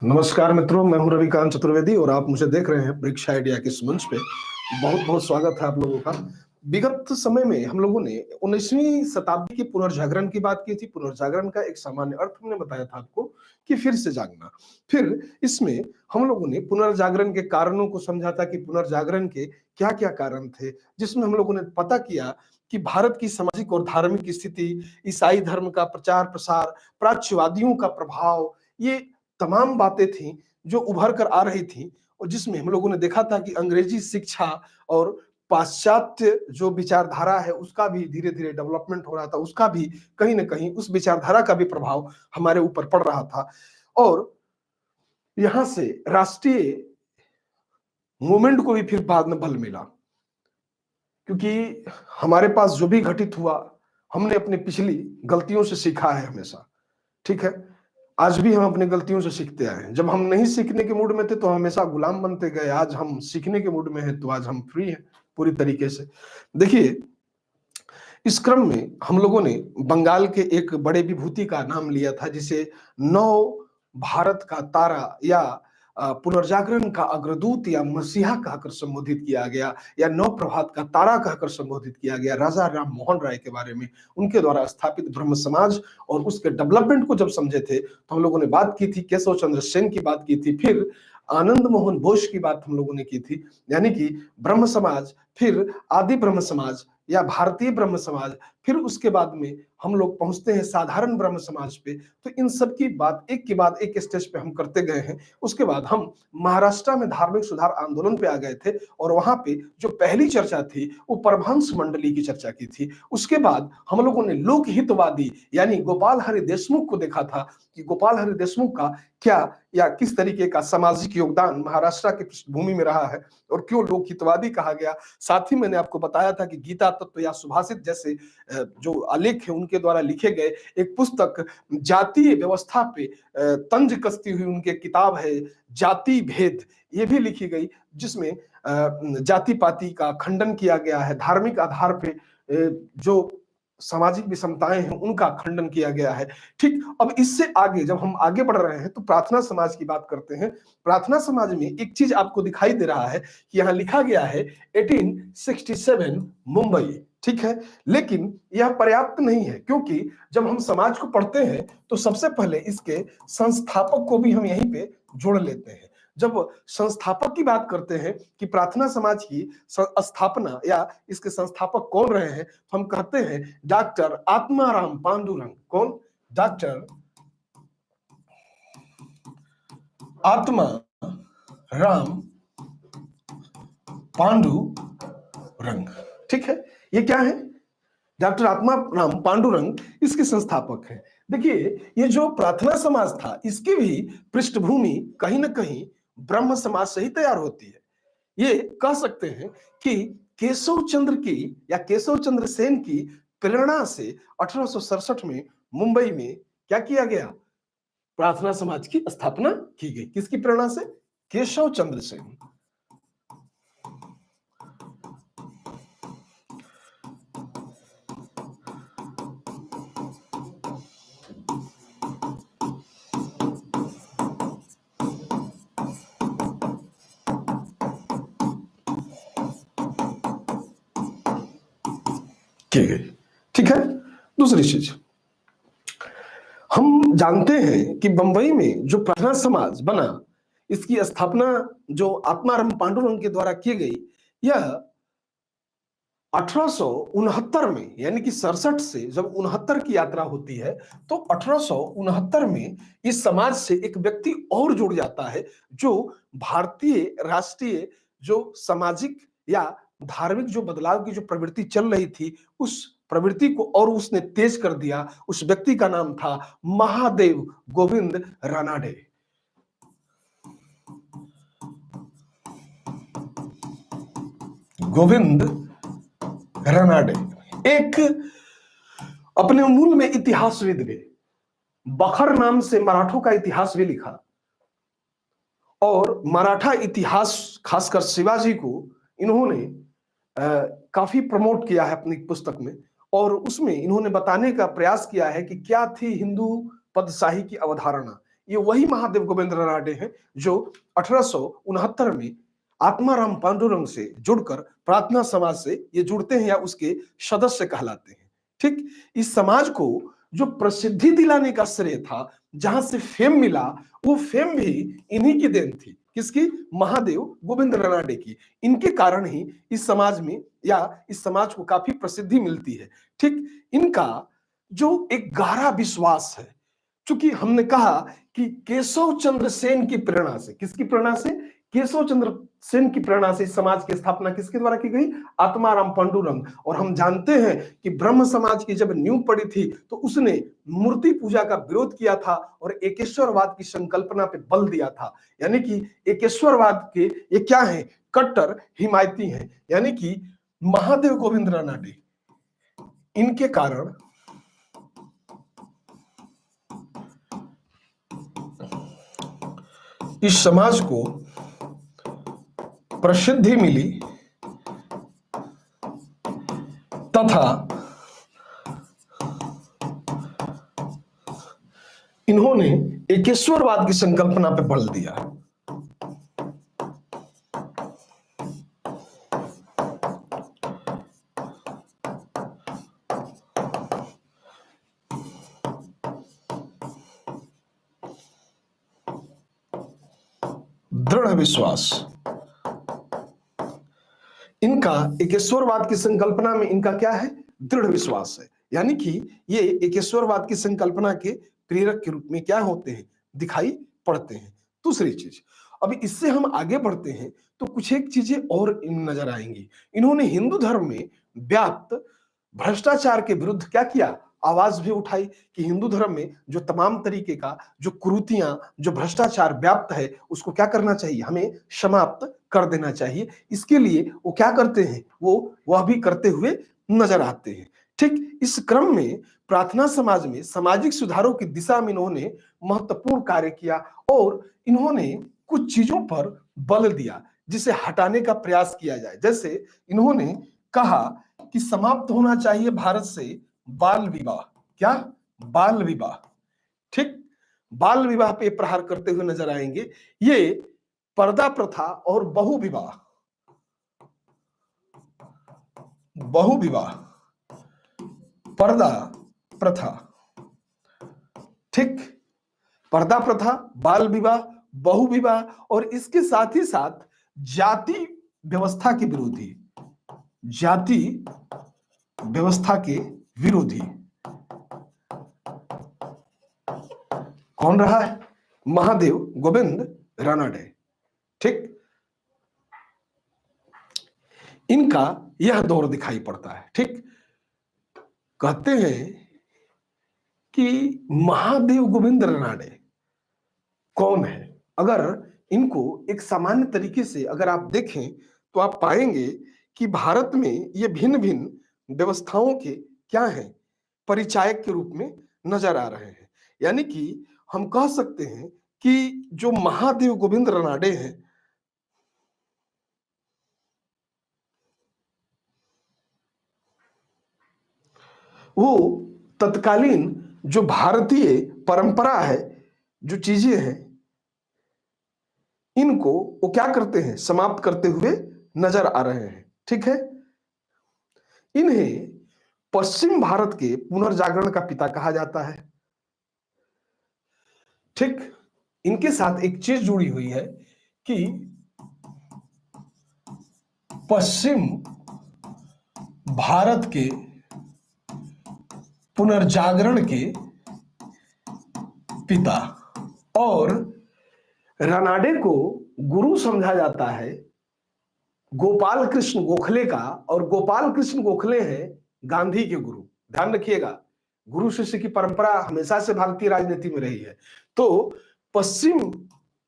नमस्कार मित्रों, मैं हूं रविकांत चतुर्वेदी और आप मुझे देख रहे हैं वृक्ष आइडिया के इस मंच पे। बहुत बहुत स्वागत है आप लोगों का। विगत समय में हम लोगों ने 19वीं शताब्दी के पुनर्जागरण की बात की थी। पुनर्जागरण का एक सामान्य अर्थ हमने बताया था आपको कि फिर से जागना। फिर इसमें हम लोगों ने पुनर्जागरण के कारणों को समझा था कि पुनर्जागरण के क्या क्या कारण थे, जिसमें हम लोगों ने पता किया कि भारत की सामाजिक और धार्मिक स्थिति, ईसाई धर्म का प्रचार प्रसार, प्राच्यवादियों का प्रभाव, ये तमाम बातें थी जो उभर कर आ रही थी। और जिसमें हम लोगों ने देखा था कि अंग्रेजी शिक्षा और पाश्चात्य जो विचारधारा है उसका भी धीरे धीरे डेवलपमेंट हो रहा था, उसका भी कहीं ना कहीं उस विचारधारा का भी प्रभाव हमारे ऊपर पड़ रहा था। और यहां से राष्ट्रीय मूवमेंट को भी फिर बाद में बल मिला, क्योंकि हमारे पास जो भी घटित हुआ हमने अपनी पिछली गलतियों से सीखा है हमेशा। ठीक है, आज भी हम अपनी गलतियों से सीखते आए हैं। जब हम नहीं सीखने के मूड में थे तो हमेशा गुलाम बनते गए, आज हम सीखने के मूड में हैं तो आज हम फ्री हैं पूरी तरीके से। देखिए, इस क्रम में हम लोगों ने बंगाल के एक बड़े विभूति का नाम लिया था, जिसे नव भारत का तारा या पुनर्जागरण का अग्रदूत या मसीहा कहकर संबोधित किया गया, या नव प्रभात का तारा कहकर संबोधित किया गया। राजा राम मोहन राय के बारे में, उनके द्वारा स्थापित ब्रह्म समाज और उसके डेवलपमेंट को जब समझे थे तो हम लोगों ने बात की थी, केशव चंद्र सेन की बात की थी, फिर आनंद मोहन बोस की बात हम लोगों ने की थी। यानी कि ब्रह्म समाज, फिर आदि ब्रह्म समाज या भारतीय ब्रह्म समाज, फिर उसके बाद में हम लोग पहुंचते हैं साधारण ब्रह्म समाज पे। तो इन सब की बात एक के बाद एक स्टेज पे हम करते गए हैं। उसके बाद हम महाराष्ट्र में धार्मिक सुधार आंदोलन पे आ गए थे और वहां पे जो पहली चर्चा थी वो परमहंस मंडली की चर्चा की थी। उसके बाद हम लोगों ने लोकहितवादी यानी गोपाल हरि देशमुख को देखा था कि गोपाल हरि देशमुख का क्या या किस तरीके का सामाजिक योगदान महाराष्ट्र की पृष्ठभूमि में रहा है और क्यों लोकहितवादी कहा गया। साथ ही मैंने आपको बताया था कि गीता तत्व या सुभाषित जैसे जो आलेख है उनके द्वारा लिखे गए एक पुस्तक जातीय व्यवस्था पे तंज कसती हुई उनके किताब है जाति भेद, ये भी लिखी गई, जिसमें जाति पाति का खंडन किया गया है। धार्मिक आधार पे जो सामाजिक विषमताएं हैं उनका खंडन किया गया है। ठीक, अब इससे आगे जब हम आगे बढ़ रहे हैं तो प्रार्थना समाज की बात करते हैं। प्रार्थना समाज में एक चीज आपको दिखाई दे रहा है कि यहाँ लिखा गया है 1867 मुंबई। ठीक है, लेकिन यह पर्याप्त नहीं है, क्योंकि जब हम समाज को पढ़ते हैं तो सबसे पहले इसके संस्थापक को भी हम यहीं पे जोड़ लेते हैं। जब संस्थापक की बात करते हैं कि प्रार्थना समाज की स्थापना या इसके संस्थापक कौन रहे हैं, तो हम कहते हैं डॉक्टर आत्माराम पांडुरंग। कौन? डॉक्टर आत्मा राम पांडुरंग। ठीक है, ये क्या है? डॉक्टर आत्मा राम पांडुरंग इसके संस्थापक हैं। देखिए, ये जो प्रार्थना समाज था इसकी भी पृष्ठभूमि कहीं ना कहीं ब्रह्म समाज से ही तैयार होती है। ये कह सकते हैं कि केशव चंद्र की या केशव चंद्र सेन की प्रेरणा से 1867 में मुंबई में क्या किया गया? प्रार्थना समाज की स्थापना की गई। किसकी प्रेरणा से? केशव चंद्र सेन। की गई। ठीक है, दूसरी चीज हम जानते हैं कि बंबई में जो प्रार्थना समाज बना, इसकी स्थापना जो आत्माराम पांडुरंग के द्वारा की गई, यह 1869 में, यानी कि 67 से जब 69 की यात्रा होती है तो 1869 में इस समाज से एक व्यक्ति और जुड़ जाता है जो भारतीय राष्ट्रीय जो सामाजिक या धार्मिक जो बदलाव की जो प्रवृत्ति चल रही थी उस प्रवृत्ति को और उसने तेज कर दिया। उस व्यक्ति का नाम था महादेव गोविंद रानाडे। गोविंद रानाडे एक अपने मूल में इतिहासविद भी, बखर नाम से मराठों का इतिहास भी लिखा और मराठा इतिहास खासकर शिवाजी को इन्होंने काफी प्रमोट किया है अपनी पुस्तक में। और उसमें इन्होंने बताने का प्रयास किया है कि क्या थी हिंदू पदशाही की अवधारणा। ये वही महादेव गोविंद रानडे हैं जो 1869 में आत्माराम पांडुरंग से जुड़कर प्रार्थना समाज से ये जुड़ते हैं या उसके सदस्य कहलाते हैं। ठीक, इस समाज को जो प्रसिद्धि दिलाने का श्रेय था, जहां से फेम मिला, वो फेम भी इन्हीं की देन थी। किसकी? महादेव गोविंद रानडे की। इनके कारण ही इस समाज में या इस समाज को काफी प्रसिद्धि मिलती है। ठीक, इनका जो एक गहरा विश्वास है, चूंकि हमने कहा कि केशव चंद्र सेन की प्रेरणा से, किसकी प्रेरणा से? केशव चंद्र सेन की प्रेरणा से इस समाज की स्थापना किसके द्वारा की गई? आत्माराम पांडुरंग। और हम जानते हैं कि ब्रह्म समाज की जब नींव पड़ी थी तो उसने मूर्ति पूजा का विरोध किया था और एकेश्वरवाद की संकल्पना पे बल दिया था। यानी कि एकेश्वरवाद के ये क्या है? कट्टर हिमायती हैं, यानी कि महादेव गोविंद रानडे। इनके कारण इस समाज को प्रसिद्धि मिली तथा इन्होंने एकेश्वरवाद की संकल्पना पर बल दिया। दृढ़ विश्वास, इनका एकेश्वरवाद की संकल्पना में इनका क्या है? दृढ़ विश्वास है। यानी कि ये एकेश्वरवाद की संकल्पना के प्रेरक के रूप में क्या होते हैं? दिखाई पड़ते हैं। दूसरी चीज, अभी इससे हम आगे बढ़ते हैं तो कुछ एक चीजें और नजर आएंगी। इन्होंने हिंदू धर्म में व्याप्त भ्रष्टाचार के विरुद्ध क्या किया? आवाज भी उठाई कि हिंदू धर्म में जो तमाम तरीके का जो कुरीतियां, जो भ्रष्टाचार व्याप्त है, उसको क्या करना चाहिए? हमें समाप्त कर देना चाहिए। इसके लिए वो क्या करते हैं? वो वह भी करते हुए नजर आते हैं। ठीक, इस क्रम में प्रार्थना समाज में सामाजिक सुधारों की दिशा में इन्होंने महत्वपूर्ण कार्य किया और इन्होंने कुछ चीजों पर बल दिया जिसे हटाने का प्रयास किया जाए। जैसे इन्होंने कहा कि समाप्त होना चाहिए भारत से बाल विवाह। क्या? बाल विवाह। ठीक, बाल विवाह पे प्रहार करते हुए नजर आएंगे। ये पर्दा प्रथा और बहु विवाह, बहु विवाह, पर्दा प्रथा, ठीक, पर्दा प्रथा, बाल विवाह, बहु विवाह और इसके साथ ही साथ जाति व्यवस्था के विरोधी, जाति व्यवस्था के विरोधी कौन रहा है? महादेव गोविंद रानडे। ठीक, इनका यह दौर दिखाई पड़ता है। ठीक, कहते हैं कि महादेव गोविंद रानडे कौन है? अगर इनको एक सामान्य तरीके से अगर आप देखें तो आप पाएंगे कि भारत में ये भिन्न भिन्न व्यवस्थाओं के क्या हैं? परिचायक के रूप में नजर आ रहे हैं। यानी कि हम कह सकते हैं कि जो महादेव गोविंद रानडे हैं, वो तत्कालीन जो भारतीय परंपरा है, जो चीजें हैं, इनको वो क्या करते हैं? समाप्त करते हुए नजर आ रहे हैं। ठीक है, इन्हें पश्चिम भारत के पुनर्जागरण का पिता कहा जाता है। ठीक, इनके साथ एक चीज जुड़ी हुई है कि पश्चिम भारत के पुनर्जागरण के पिता, और रानडे को गुरु समझा जाता है गोपाल कृष्ण गोखले का, और गोपाल कृष्ण गोखले हैं गांधी के गुरु। ध्यान रखिएगा, गुरु शिष्य की परंपरा हमेशा से भारतीय राजनीति में रही है। तो पश्चिम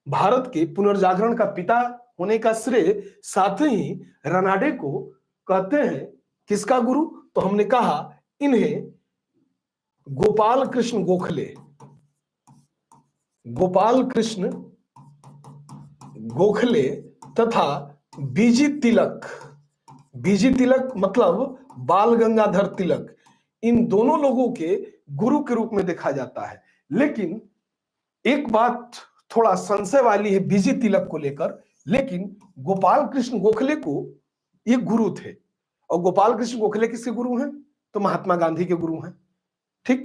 भारत के पुनर्जागरण का पिता होने का श्रेय साथ ही रानडे को कहते हैं किसका गुरु? तो हमने कहा इन्हें गोपाल कृष्ण गोखले, गोपाल कृष्ण गोखले तथा बीजी तिलक, बीजी तिलक मतलब बाल गंगाधर तिलक, इन दोनों लोगों के गुरु के रूप में देखा जाता है। लेकिन एक बात थोड़ा संशय वाली है बीजी तिलक को लेकर, लेकिन गोपाल कृष्ण गोखले को ये गुरु थे, और गोपाल कृष्ण गोखले किसके गुरु हैं? तो महात्मा गांधी के गुरु हैं। ठीक,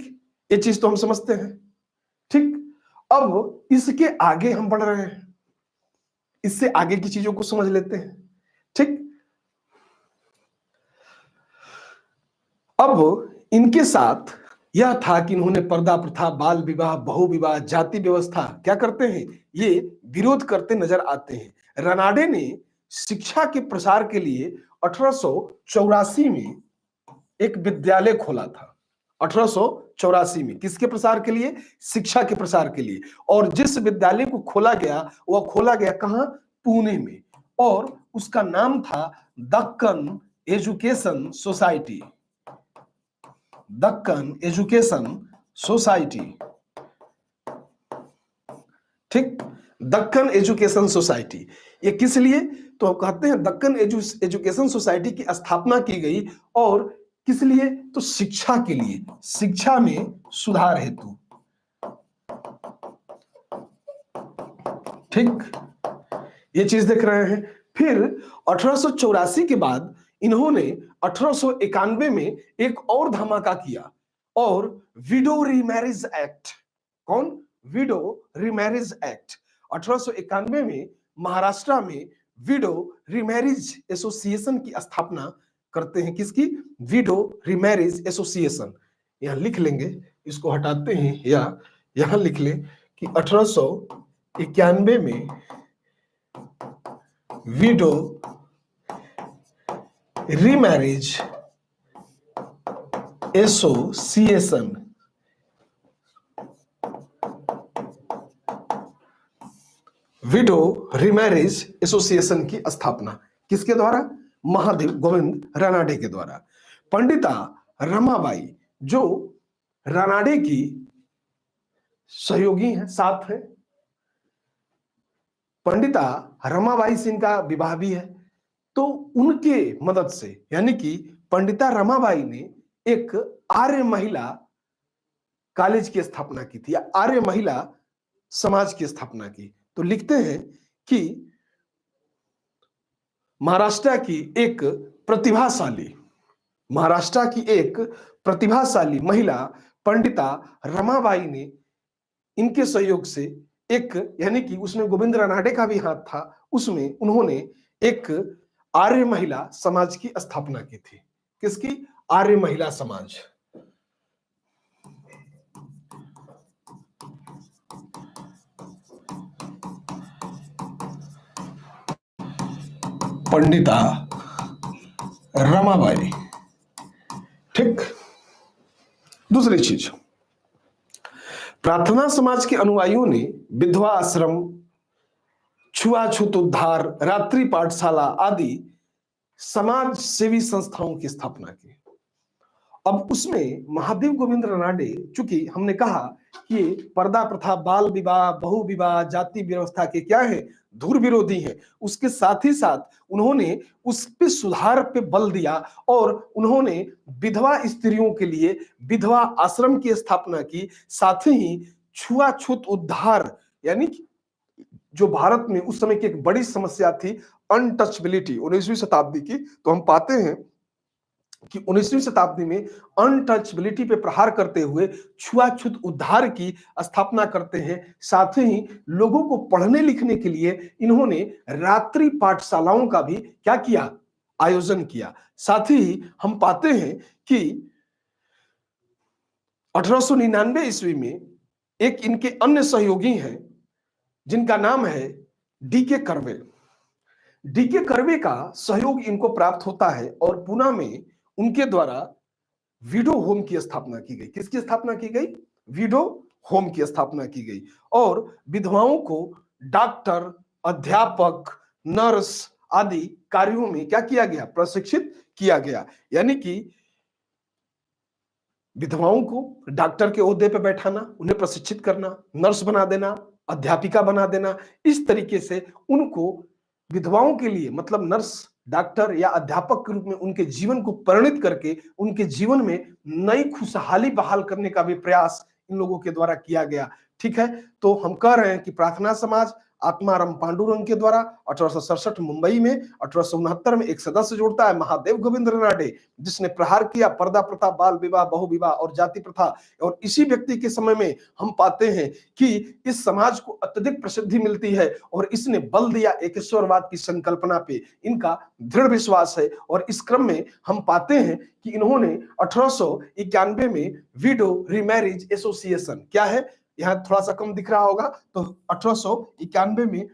ये चीज तो हम समझते हैं। ठीक, अब इसके आगे हम बढ़ रहे हैं, इससे आगे की चीजों को समझ लेते हैं। ठीक, अब इनके साथ यह था कि इन्होंने पर्दा प्रथा, बाल विवाह, बहु विवाह, जाति व्यवस्था क्या करते हैं, ये विरोध करते नजर आते हैं। रनाडे ने शिक्षा के प्रसार के लिए 1884 में एक विद्यालय खोला था। 1884 में किसके प्रसार के लिए? शिक्षा के प्रसार के लिए। और जिस विद्यालय को खोला गया वह खोला गया कहां? पुणे में, और उसका नाम था Deccan education society. Deccan education society. ठीक, दक्कन एजुकेशन सोसाइटी। ये किस लिए? तो कहते हैं दक्कन एजुकेशन सोसाइटी की स्थापना की गई, और किस लिए? तो शिक्षा के लिए, शिक्षा में सुधार हेतु। ठीक, ये चीज देख रहे हैं। फिर 1884 के बाद इन्होंने 1891 में एक और धमाका किया, और विडो रीमैरिज एक्ट। कौन? Window remarriage act. 1891 में महाराष्ट्र में विडो रीमैरिज एसोसिएशन की स्थापना करते हैं। किसकी? Window remarriage association. यहां लिख लेंगे, इसको हटाते हैं, या यहां लिख लें कि 1891 में window remarriage association, window remarriage association की स्थापना किसके द्वारा? महादेव गोविंद रानाडे के द्वारा। पंडिता रमाबाई जो रानाडे की सहयोगी हैं, साथ हैं, पंडिता रमाबाई से इनका विवाह भी है, तो उनके मदद से, यानी कि पंडिता रमाबाई ने एक आर्य महिला कॉलेज की स्थापना की थी, या आर्य महिला समाज की स्थापना की। तो लिखते हैं कि महाराष्ट्र की एक प्रतिभाशाली महिला पंडिता रमाबाई ने इनके सहयोग से एक, यानी कि उसमें गोविंद रानाडे का भी हाथ था, उसमें उन्होंने एक आर्य महिला समाज की स्थापना की थी। किसकी? आर्य महिला समाज। पंडिता रमाबाई। ठीक, दूसरी चीज, प्रार्थना समाज के अनुयायियों ने विधवा आश्रम, छुआछूत उद्धार, रात्रि पाठशाला आदि समाज सेवी संस्थाओं की स्थापना की। अब उसमें महादेव गोविंद रानाडे, चूंकि हमने कहा कि पर्दा प्रथा, बाल विवाह, बहु विवाह, जाति व्यवस्था के क्या है? धुर विरोधी है। उसके साथ ही साथ उन्होंने उस पे सुधार पे बल दिया, और उन्होंने विधवा स्त्रियों के लिए विधवा आश्रम की स्थापना की। साथ ही छुआछूत उद्धार, यानी जो भारत में उस समय की एक बड़ी समस्या थी, अनटचबिलिटी 19वीं शताब्दी की, तो हम पाते हैं कि 19वीं शताब्दी में अनटचबिलिटी पे प्रहार करते हुए छुआछूत उद्धार की स्थापना करते हैं। साथ ही लोगों को पढ़ने लिखने के लिए इन्होंने रात्रि पाठशालाओं का भी क्या किया? आयोजन किया। साथ ही हम पाते हैं कि 1899 ईस्वी में एक इनके अन्य सहयोगी हैं जिनका नाम है डीके कर्वे। डीके कर्वे का सहयोग इनको प्राप्त होता है, और पुणे में उनके द्वारा विडो होम की स्थापना की गई। किसकी स्थापना की गई? विडो होम की स्थापना की गई, और विधवाओं को डॉक्टर, अध्यापक, नर्स आदि कार्यों में क्या किया गया? प्रशिक्षित किया गया। यानी कि विधवाओं को डॉक्टर के ओहदे पे बैठाना, उन्हें प्रशिक्षित करना, नर्स बना देना, अध्यापिका बना देना, इस तरीके से उनको विधवाओं के लिए, मतलब नर्स, डॉक्टर या अध्यापक के रूप में उनके जीवन को परिणित करके उनके जीवन में नई खुशहाली बहाल करने का भी प्रयास इन लोगों के द्वारा किया गया। ठीक है, तो हम कह रहे हैं कि प्रार्थना समाज आत्माराम पांडुरंग के द्वारा 1867 मुंबई में, 1869 में एक सदस्य जोड़ता है महादेव गोविंद रनाडे, जिसने प्रहार किया पर्दा प्रथा, बाल विवाह, बहु विवाह और जाति प्रथा। और इसी व्यक्ति के समय में हम पाते हैं कि इस समाज को अत्यधिक प्रसिद्धि मिलती है और इसने बल दिया एकेश्वरवाद की संकल्पना पे। इनका दृढ़ विश्वास है और इस क्रम में हम पाते हैं कि इन्होंने 1891 में विडो रीमैरिज एसोसिएशन, क्या है यहां थोड़ा सा कम दिख रहा होगा, तो 1891 में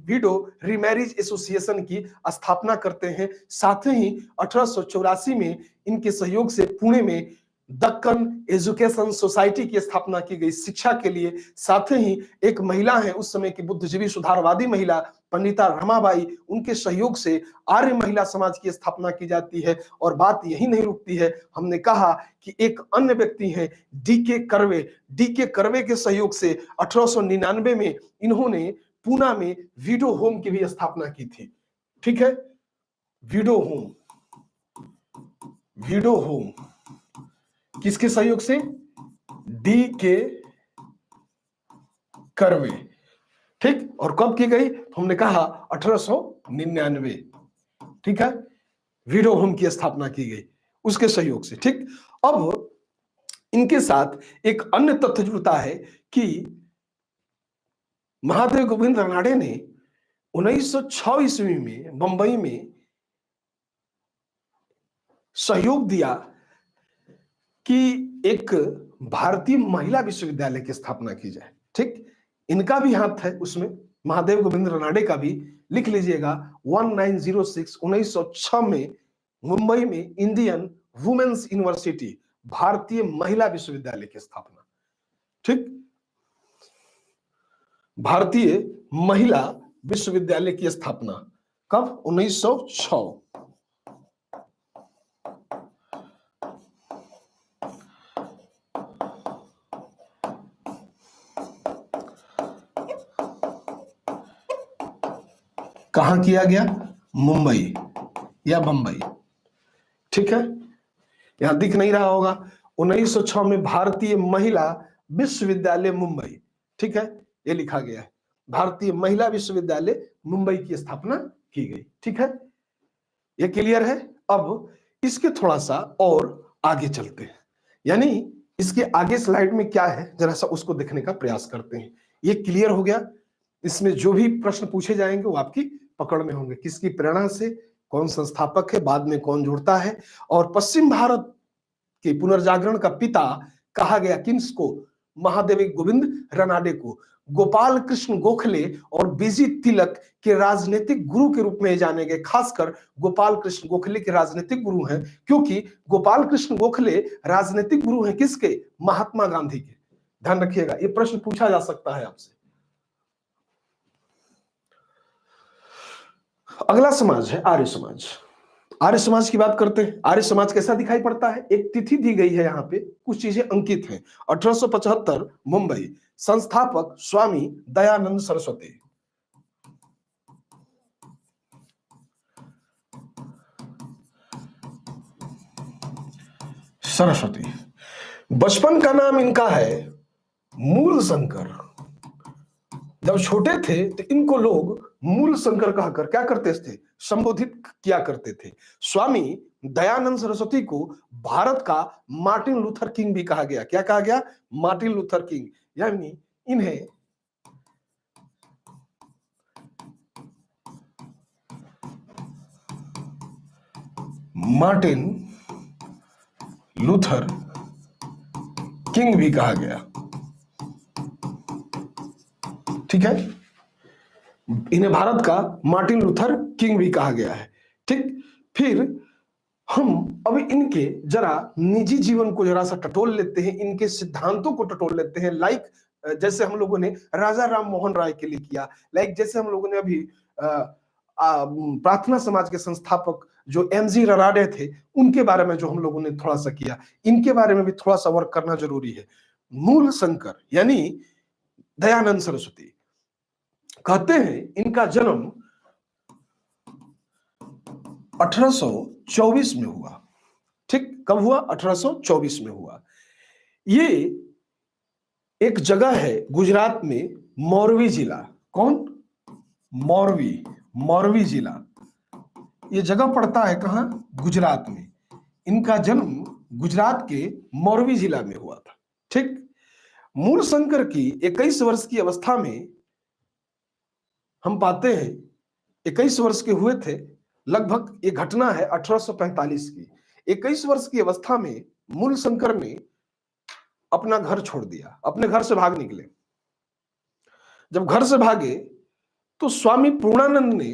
विडो रीमैरिज एसोसिएशन की स्थापना करते हैं। साथ ही 1884 में इनके सहयोग से पुणे में दक्कन एजुकेशन सोसाइटी की स्थापना की गई शिक्षा के लिए। साथ ही एक महिला है उस समय की बुद्धिजीवी सुधारवादी महिला पंडिता रमाबाई, उनके सहयोग से आर्य महिला समाज की स्थापना की जाती है। और बात यही नहीं रुकती है, हमने कहा कि एक अन्य व्यक्ति हैं डीके कर्वे, डीके कर्वे के सहयोग से 1899 में इन्होंने पूना में विडो होम की भी स्थापना की थी। ठीक है, विडो होम, विडो होम किसके सहयोग से? डी के कर्वे। ठीक, और कब की गई? हमने कहा 1899। ठीक है, विडो होम की स्थापना की गई उसके सहयोग से। ठीक, अब इनके साथ एक अन्य तथ्य जुड़ता है कि महादेव गोविंद रनाडे ने 1906 ईस्वी में बंबई में सहयोग दिया कि एक भारतीय महिला विश्वविद्यालय की स्थापना की जाए। ठीक, इनका भी हाथ है उसमें, महादेव गोविंद रनाडे का भी। लिख लीजिएगा 1906 में मुंबई में इंडियन वुमेन्स यूनिवर्सिटी, भारतीय महिला विश्वविद्यालय की स्थापना। ठीक, भारतीय महिला विश्वविद्यालय की स्थापना कब? 1906। कहां किया गया? मुंबई या बंबई। ठीक है, यहां दिख नहीं रहा होगा, 1906 में भारतीय महिला विश्वविद्यालय मुंबई। ठीक है, ये लिखा गया है, भारतीय महिला विश्वविद्यालय मुंबई की स्थापना की गई। ठीक है, ये क्लियर है। अब इसके थोड़ा सा और आगे चलते हैं, यानी इसके आगे स्लाइड में क्या है जरा सा उसको देखने का प्रयास करते हैं। ये क्लियर हो गया, इसमें जो भी प्रश्न पूछे जाएंगे वो आपकी पकड़ में होंगे, किसकी प्रेरणा से, कौन संस्थापक है, बाद में कौन जुड़ता है, और पश्चिम भारत के पुनर्जागरण का पिता कहा गया किसको? महादेव गोविंद रनाडे को। गोपाल कृष्ण गोखले और बीजी तिलक के राजनीतिक गुरु के रूप में जाने गए, खासकर गोपाल कृष्ण गोखले के राजनीतिक गुरु हैं, क्योंकि गोपाल कृष्ण गोखले राजनीतिक गुरु हैं किसके? महात्मा गांधी के। ध्यान रखिएगा, ये प्रश्न पूछा जा सकता है आपसे। अगला समाज है आर्य समाज। आर्य समाज की बात करते हैं। आर्य समाज कैसा दिखाई पड़ता है? एक तिथि दी गई है, यहाँ पे कुछ चीजें अंकित हैं। 1875 मुंबई, संस्थापक स्वामी दयानंद सरस्वती। सरस्वती, बचपन का नाम इनका है मूल शंकर। जब छोटे थे तो इनको लोग मूल शंकर कहकर क्या करते थे? संबोधित किया करते थे। स्वामी दयानंद सरस्वती को भारत का मार्टिन लूथर किंग भी कहा गया। क्या कहा गया? मार्टिन लूथर किंग, यानी इन्हें मार्टिन लूथर किंग भी कहा गया। ठीक है, इन्हें भारत का मार्टिन लूथर किंग भी कहा गया है। ठीक, फिर हम अभी इनके जरा निजी जीवन को जरा सा टटोल लेते हैं, इनके सिद्धांतों को टटोल लेते हैं। लाइक जैसे हम लोगों ने राजा राम मोहन राय के लिए किया, लाइक जैसे हम लोगों ने अभी प्रार्थना समाज के संस्थापक जो एमजी रनाडे थे उनके बारे में जो हम लोगों ने थोड़ा सा किया, इनके बारे में भी थोड़ा सा वर्क करना जरूरी है। मूल शंकर यानी दयानंद सरस्वती, कहते हैं इनका जन्म 1824 में हुआ। ठीक, कब हुआ? 1824 में हुआ। ये एक जगह है गुजरात में, मोरवी जिला। कौन? मोरवी। मोरवी जिला ये जगह पड़ता है कहां? गुजरात में। इनका जन्म गुजरात के मोरवी जिला में हुआ था। ठीक। मूल शंकर की 21 वर्ष की अवस्था में हम पाते हैं, 21 वर्ष के हुए थे लगभग। ये घटना है 1845 की। 21 वर्ष की अवस्था में मूल शंकर ने अपना घर छोड़ दिया, अपने घर से भाग निकले। जब घर से भागे तो स्वामी पूर्णानंद ने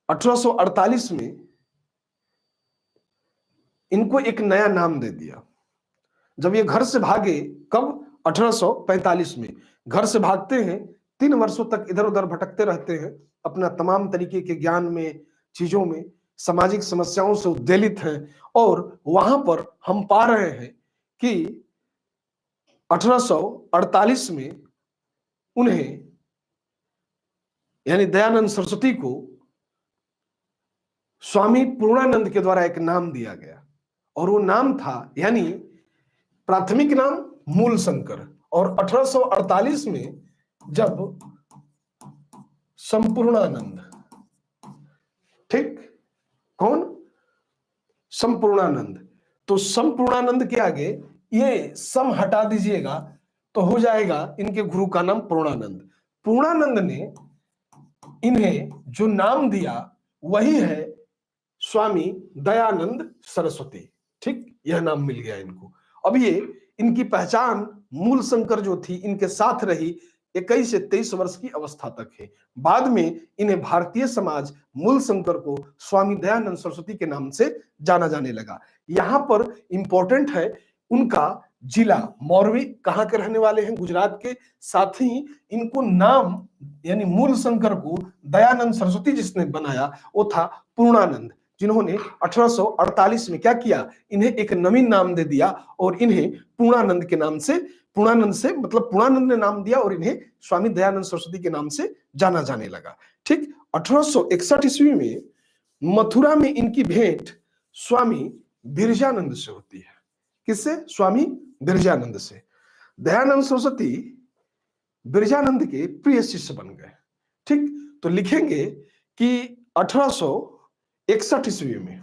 1848 में इनको एक नया नाम दे दिया। जब ये घर से भागे, कब? 1845 में। घर से भागते हैं, 3 वर्षों तक इधर उधर भटकते रहते हैं, अपना तमाम तरीके के ज्ञान में, चीजों में, सामाजिक समस्याओं से उद्वेलित हैं। और वहां पर हम पा रहे हैं कि 1848 में उन्हें यानी दयानंद सरस्वती को स्वामी पूर्णानंद के द्वारा एक नाम दिया गया। और वो नाम था, यानी प्राथमिक नाम मूल शंकर। और 1848 में जब संपूर्णानंद, ठीक, कौन? संपूर्णानंद। तो संपूर्णानंद के आगे ये सम हटा दीजिएगा तो हो जाएगा इनके गुरु का नाम पूर्णानंद। पूर्णानंद ने इन्हें जो नाम दिया वही है स्वामी दयानंद सरस्वती। ठीक, यह नाम मिल गया इनको। अब ये इनकी पहचान मूल शंकर जो थी इनके साथ रही 21 से 23 वर्ष की अवस्था तक है। बाद में इन्हें भारतीय समाज मूल शंकर को स्वामी दयानंद सरस्वती के नाम से जाना जाने लगा। यहां पर इंपॉर्टेंट है उनका जिला मोरवी, कहां के रहने वाले हैं? गुजरात के। साथ ही इनको नाम यानी मूल शंकर को दयानंद सरस्वती जिसने बनाया वो था पूर्णानंद, जिन्होंने 1848 में क्या किया? इन्हें एक नवीन नाम दे दिया और इन्हें पूर्णानंद के नाम से, पूर्णानंद से मतलब पूर्णानंद ने नाम दिया और इन्हें स्वामी दयानंद सरस्वती के नाम से जाना जाने लगा। ठीक। 1861 ईस्वी में मथुरा में इनकी भेंट स्वामी बिरजानंद से होती है। किससे? स्वामी बिरजानंद से। दयानंद सरस्वती बिरजानंद के प्रिय शिष्य बन गए। ठीक। तो लिखेंगे कि 1861 ईस्वी में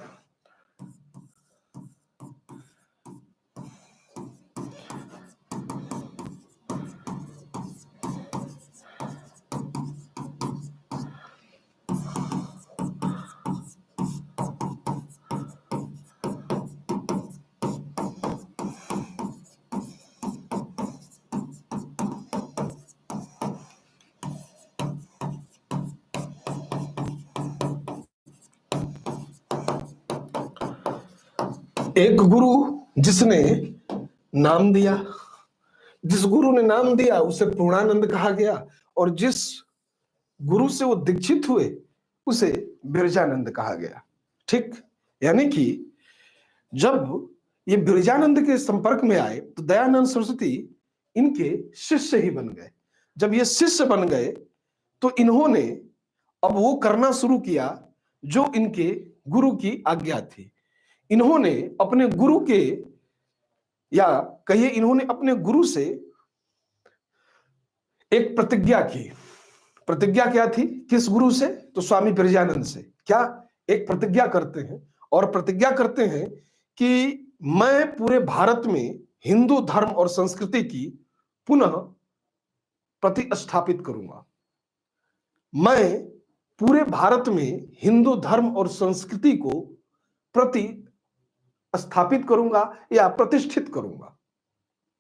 एक गुरु जिसने नाम दिया, जिस गुरु ने नाम दिया उसे पूर्णानंद कहा गया, और जिस गुरु से वो दीक्षित हुए उसे बिरजानंद कहा गया। ठीक। यानी कि जब ये बिरजानंद के संपर्क में आए तो दयानंद सरस्वती इनके शिष्य ही बन गए। जब ये शिष्य बन गए तो इन्होंने अब वो करना शुरू किया जो इनके गुरु की आज्ञा थी। इन्होंने अपने गुरु के, या कहिए इन्होंने अपने गुरु से एक प्रतिज्ञा की। प्रतिज्ञा क्या थी? किस गुरु से? तो स्वामी बिरजानंद से। क्या? एक प्रतिज्ञा करते हैं और प्रतिज्ञा करते हैं कि मैं पूरे भारत में हिंदू धर्म और संस्कृति की पुनः प्रतिस्थापित करूंगा। मैं पूरे भारत में हिंदू धर्म और संस्कृति को प्रतिस्थापित करूंगा या प्रतिष्ठित करूंगा।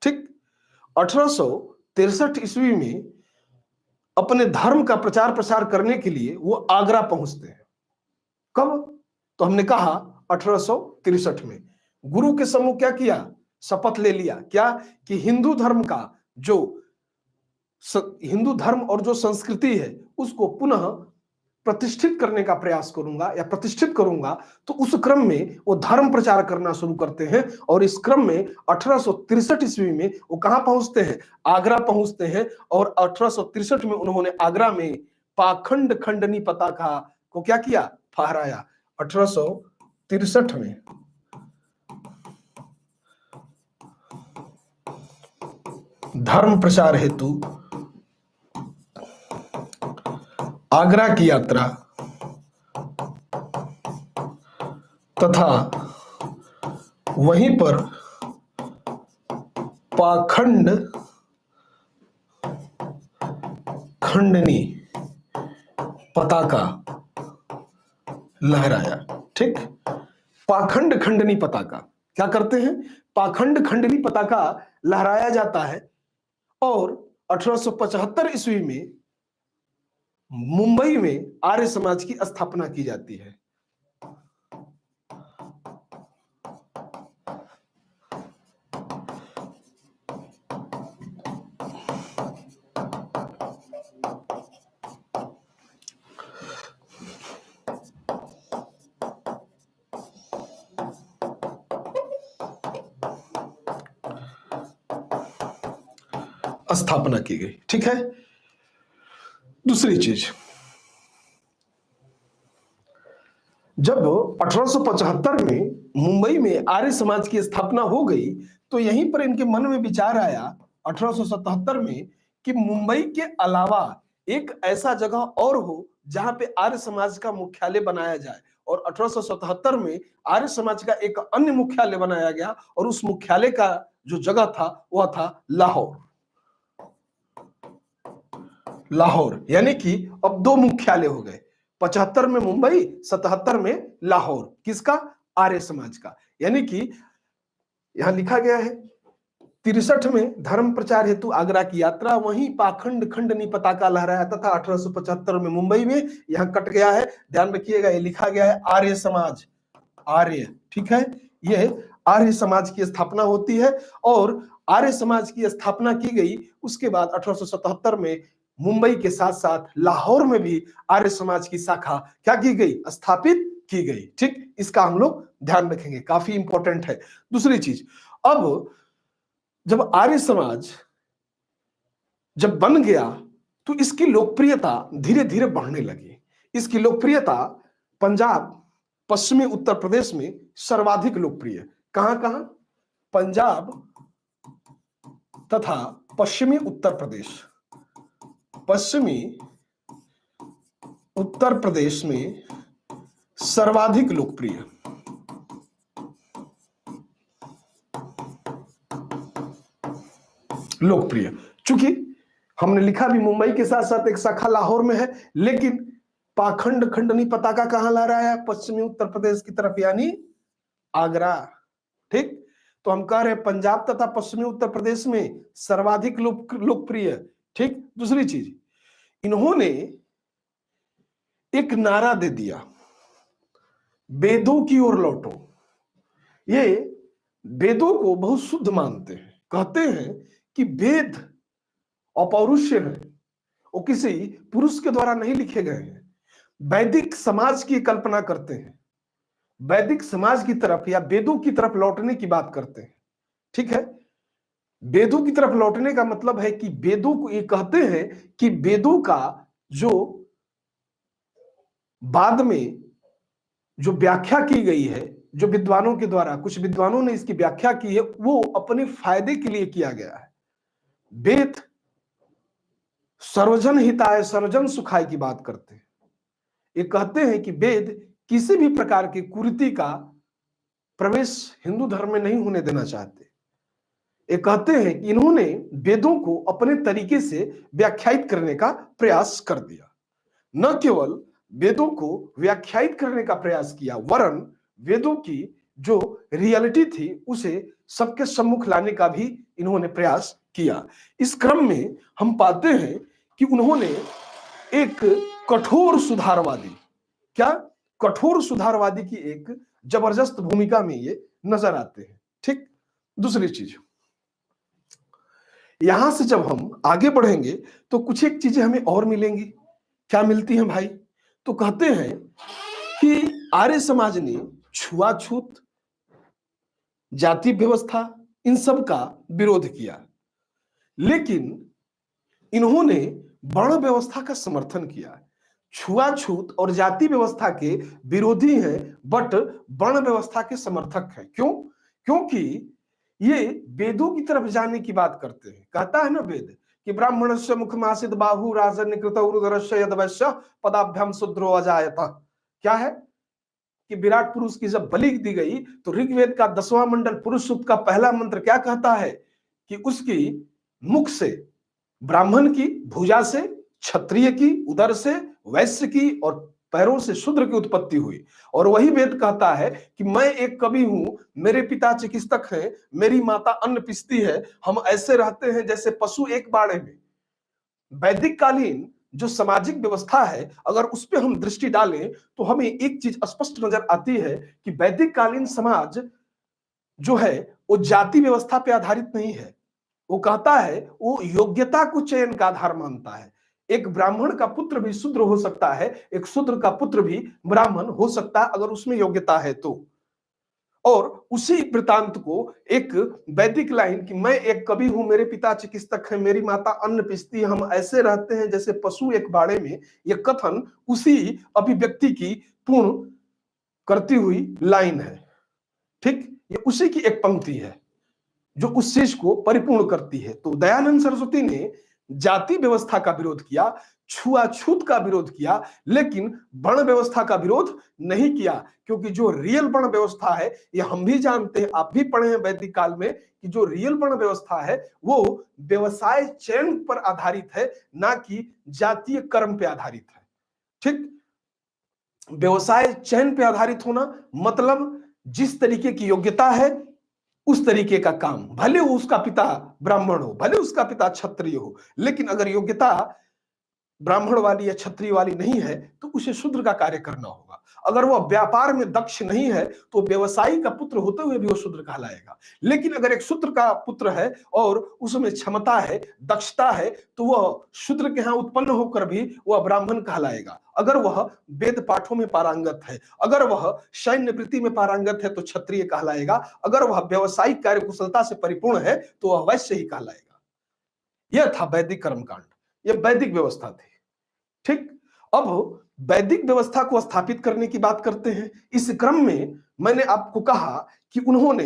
ठीक। 1863 ईस्वी में अपने धर्म का प्रचार प्रसार करने के लिए वो आगरा पहुंचते हैं। कब? तो हमने कहा 1863 में। गुरु के सम्मुख क्या किया? शपथ ले लिया। क्या? कि हिंदू धर्म का जो हिंदू धर्म और जो संस्कृति है उसको पुनः प्रतिष्ठित करने का प्रयास करूंगा या प्रतिष्ठित करूंगा। तो उस क्रम में वो धर्म प्रचार करना शुरू करते हैं और इस क्रम में 1863 ईस्वी में वो कहां पहुंचते हैं? आगरा पहुंचते हैं। और 1863 में उन्होंने आगरा में पाखंड खंडनी पताका को क्या किया? फहराया। 1863 में धर्म प्रचार हेतु आगरा की यात्रा तथा वहीं पर पाखंड खंडनी पताका लहराया। ठीक, पाखंड खंडनी पताका क्या करते हैं? पाखंड खंडनी पताका लहराया जाता है और 1875 ईस्वी में मुंबई में आर्य समाज की स्थापना की जाती है। स्थापना की गई। ठीक है, दूसरी चीज, जब 1875 में मुंबई में आर्य समाज की स्थापना हो गई तो यहीं पर इनके मन में विचार आया 1877 में कि मुंबई के अलावा एक ऐसा जगह और हो जहां पे आर्य समाज का मुख्यालय बनाया जाए। और 1877 में आर्य समाज का एक अन्य मुख्यालय बनाया गया और उस मुख्यालय का जो जगह था वह था लाहौर। लाहौर यानी कि अब दो मुख्यालय हो गए, 75 में मुंबई, 77 में लाहौर। किसका? आर्य समाज का। यानी कि यहां लिखा गया है 63 में धर्म प्रचार हेतु आगरा की यात्रा, वहीं पाखंड खंडनी पताका लहराया तथा 1875 में मुंबई में। यहां कट गया है, ध्यान रखिएगा, ये लिखा गया है आर्य समाज, आर्य। ठीक है, यह आर्य समाज की स्थापना होती है और आर्य समाज की स्थापना की गई। उसके बाद 1877 में मुंबई के साथ साथ लाहौर में भी आर्य समाज की शाखा क्या की गई? स्थापित की गई। ठीक, इसका हम लोग ध्यान रखेंगे, काफी इंपॉर्टेंट है। दूसरी चीज, अब जब आर्य समाज जब बन गया तो इसकी लोकप्रियता धीरे धीरे बढ़ने लगी। इसकी लोकप्रियता पंजाब, पश्चिमी उत्तर प्रदेश में सर्वाधिक लोकप्रिय। कहां कहां? पंजाब तथा पश्चिमी उत्तर प्रदेश। पश्चिमी उत्तर प्रदेश में सर्वाधिक लोकप्रिय। लोकप्रिय चूंकि हमने लिखा भी मुंबई के साथ साथ एक शाखा लाहौर में है, लेकिन पाखंड खंडनी पताका कहां ला रहा है? पश्चिमी उत्तर प्रदेश की तरफ, यानी आगरा। ठीक, तो हम कह रहे हैं पंजाब तथा पश्चिमी उत्तर प्रदेश में सर्वाधिक लोकप्रिय। ठीक, दूसरी चीज, इन्होंने एक नारा दे दिया, वेदों की ओर लौटो। ये वेदों को बहुत शुद्ध मानते हैं, कहते हैं कि वेद अपौरुषेय है, वो किसी पुरुष के द्वारा नहीं लिखे गए हैं। वैदिक समाज की कल्पना करते हैं, वैदिक समाज की तरफ या वेदों की तरफ लौटने की बात करते हैं। ठीक है, वेदों की तरफ लौटने का मतलब है कि वेदों को, ये कहते हैं कि वेदों का जो बाद में जो व्याख्या की गई है, जो विद्वानों के द्वारा, कुछ विद्वानों ने इसकी व्याख्या की है, वो अपने फायदे के लिए किया गया है। वेद सर्वजन हिताय सर्वजन सुखाय की बात करते हैं। ये कहते हैं कि वेद किसी भी प्रकार की कुरीति का प्रवेश हिंदू धर्म में नहीं होने देना चाहते। ये कहते हैं कि इन्होंने वेदों को अपने तरीके से व्याख्यायित करने का प्रयास कर दिया। न केवल वेदों को व्याख्यायित करने का प्रयास किया, वरन वेदों की जो रियलिटी थी उसे सबके सम्मुख लाने का भी इन्होंने प्रयास किया। इस क्रम में हम पाते हैं कि उन्होंने एक कठोर सुधारवादी, क्या कठोर सुधारवादी की एक जबरदस्त भूमिका में ये नजर आते हैं। ठीक, दूसरी चीज, यहां से जब हम आगे बढ़ेंगे तो कुछ एक चीजें हमें और मिलेंगी। क्या मिलती हैं भाई? तो कहते हैं कि आर्य समाज ने छुआछूत, जाति व्यवस्था, इन सब का विरोध किया, लेकिन इन्होंने वर्ण व्यवस्था का समर्थन किया। छुआछूत और जाति व्यवस्था के विरोधी हैं, बट वर्ण व्यवस्था के समर्थक हैं। क्यों? क्योंकि ये वेदों की तरफ जाने की बात करते हैं। कहता है ना वेद कि ब्राह्मणस्य मुखमासित बाहु राजन्य कृत उरुदरस्य यदवश्य पदाभ्याम शूद्रो अजायता। क्या है कि विराट पुरुष की जब बलि दी गई तो ऋग्वेद का 10वां मंडल पुरुष सूक्त का पहला मंत्र क्या कहता है कि उसकी मुख से ब्राह्मण की, भुजा से क्षत्रिय की, उदर से वैश्य की और पैरों से शूद्र की उत्पत्ति हुई। और वही वेद कहता है कि मैं एक कवि हूं, मेरे पिता चिकित्सक हैं, मेरी माता अन्न पिसती है, हम ऐसे रहते हैं जैसे पशु एक बाड़े में। वैदिक कालीन जो सामाजिक व्यवस्था है, अगर उस पर हम दृष्टि डालें तो हमें एक चीज स्पष्ट नजर आती है कि वैदिक कालीन समाज जो है वो जाति व्यवस्था पे आधारित नहीं है। वो कहता है, वो योग्यता को चयन का आधार मानता है। एक ब्राह्मण का पुत्र भी शूद्र हो सकता है, एक शूद्र का पुत्र भी ब्राह्मण हो सकता है अगर उसमें योग्यता है तो। और उसी वृतांत को एक वैदिक लाइन कि मैं एक कवि हूं, मेरे पिता चिकित्सक हैं, मेरी माता अन्न पिसती है, हम ऐसे रहते हैं जैसे पशु एक बाड़े में, यह कथन उसी अभिव्यक्ति की पूर्ण करती हुई लाइन है। ठीक, ये उसी की एक पंक्ति है जो उस चीज को परिपूर्ण करती है। तो दयानंद सरस्वती ने जाति व्यवस्था का विरोध किया, छुआछूत का विरोध किया, लेकिन वर्ण व्यवस्था का विरोध नहीं किया। क्योंकि जो रियल वर्ण व्यवस्था है, ये हम भी जानते हैं, आप भी पढ़े हैं वैदिक काल में, कि जो रियल वर्ण व्यवस्था है वो व्यवसाय चयन पर आधारित है, ना कि जातीय कर्म पे आधारित है। ठीक, व्यवसाय चयन पे आधारित होना मतलब जिस तरीके की योग्यता है उस तरीके का काम, भले उसका पिता ब्राह्मण हो, भले उसका पिता क्षत्रिय हो, लेकिन अगर योग्यता ब्राह्मण वाली या क्षत्रिय वाली नहीं है तो उसे शूद्र का कार्य करना होगा। अगर वह व्यापार में दक्ष नहीं है तो व्यवसायी का पुत्र होते हुए भी वो शूद्र कहलाएगा। लेकिन अगर एक शूद्र का पुत्र है और उसमें क्षमता है, दक्षता है, तो वह शूद्र के यहाँ उत्पन्न होकर भी वह ब्राह्मण कहलाएगा। अगर वह वेद पाठों में पारंगत है, अगर वह सैन्य वृत्ति में पारंगत है तो क्षत्रिय कहलाएगा, अगर वह व्यवसायिक कार्य कुशलता से परिपूर्ण है तो वह वैश्य ही कहलाएगा। यह था वैदिक कर्मकांड, यह वैदिक व्यवस्था थी। ठीक, अब वैदिक व्यवस्था को स्थापित करने की बात करते हैं। इस क्रम में मैंने आपको कहा कि उन्होंने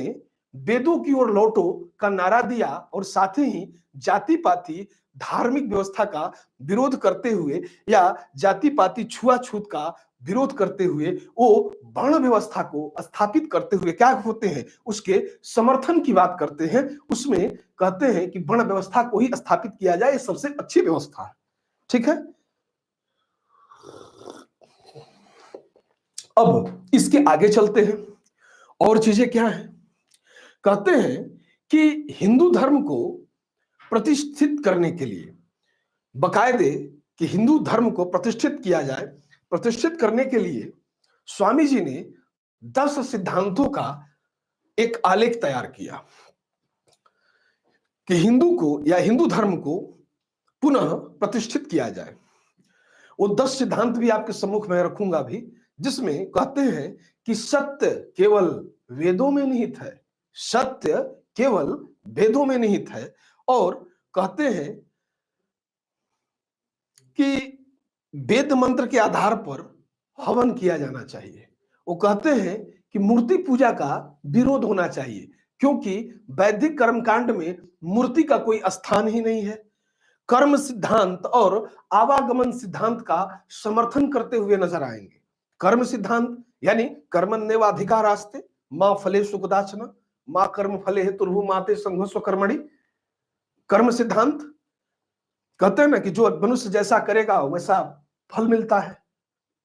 वेदों की ओर लौटो का नारा दिया और साथ ही जाति पाति धार्मिक व्यवस्था का विरोध करते हुए या जाति पाति छुआछूत का विरोध करते हुए वो वर्ण व्यवस्था को स्थापित करते हुए क्या होते हैं, उसके समर्थन की बात करते हैं। उसमें कहते हैं कि वर्ण व्यवस्था को ही स्थापित किया जाए, ये सबसे अच्छी व्यवस्था है। ठीक है, अब इसके आगे चलते हैं और चीजें क्या है। कहते हैं कि हिंदू धर्म को प्रतिष्ठित करने के लिए, बकायदे कि हिंदू धर्म को प्रतिष्ठित किया जाए, प्रतिष्ठित करने के लिए स्वामी जी ने 10 सिद्धांतों का एक आलेख तैयार किया कि हिंदू को या हिंदू धर्म को पुनः प्रतिष्ठित किया जाए। वो 10 सिद्धांत भी आपके सम्मुख में रखूंगा भी, जिसमें कहते हैं कि सत्य केवल वेदों में निहित है, सत्य केवल वेदों में निहित है। और कहते हैं कि वेद मंत्र के आधार पर हवन किया जाना चाहिए। वो कहते हैं कि मूर्ति पूजा का विरोध होना चाहिए, क्योंकि वैदिक कर्मकांड में मूर्ति का कोई स्थान ही नहीं है। कर्म सिद्धांत और आवागमन सिद्धांत का समर्थन करते हुए नजर आएंगे। कर्म सिद्धांत यानी कर्मण्येवाधिकारास्ते मां फलेषु कदाचन मां कर्म फले हेतुर्भु माते संघस्व कर्मणि। कर्म सिद्धांत कहते हैं ना कि जो मनुष्य जैसा करेगा वैसा फल मिलता है।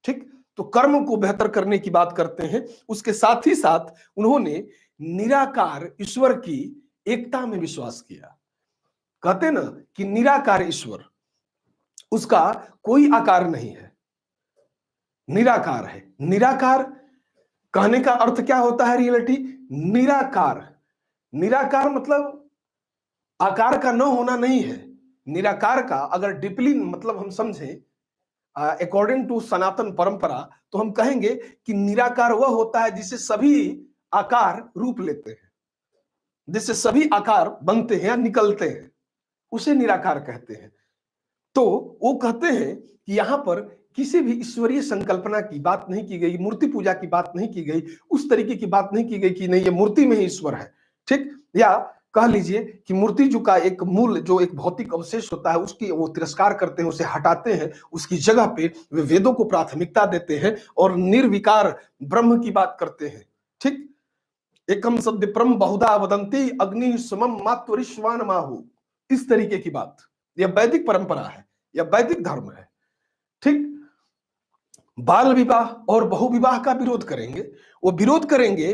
ठीक, तो कर्म को बेहतर करने की बात करते हैं। उसके साथ ही साथ उन्होंने निराकार ईश्वर की एकता में विश्वास किया। कहते ना कि निराकार ईश्वर, उसका कोई आकार नहीं है, निराकार है। निराकार कहने का अर्थ क्या होता है रियलिटी? निराकार, निराकार मतलब आकार का न होना नहीं है। निराकार का अगर डीपली मतलब हम समझें अकॉर्डिंग टू सनातन परंपरा, तो हम कहेंगे कि निराकार वह होता है जिसे सभी आकार रूप लेते हैं, जिससे सभी आकार बनते हैं या निकलते हैं, उसे निराकार कहते हैं। तो वो कहते हैं कि यहां पर किसी भी ईश्वरीय संकल्पना की बात नहीं की गई, मूर्ति पूजा की बात नहीं की गई, उस तरीके की बात नहीं की गई कि नहीं ये मूर्ति में ही ईश्वर है। ठीक, या कह लीजिए कि मूर्ति जो का एक मूल जो एक भौतिक अवशेष होता है उसकी वो तिरस्कार करते हैं, उसे हटाते हैं, उसकी जगह पे वे वेदों को प्राथमिकता देते हैं और निर्विकार ब्रह्म की बात करते हैं। ठीक, एकम सद्य परम बहुधा वदंती अग्नि समम मात्वरिश्वान माहु, इस तरीके की बात। यह वैदिक परंपरा है, यह वैदिक धर्म है। ठीक, बाल विवाह और बहु विवाह का विरोध करेंगे। वो विरोध करेंगे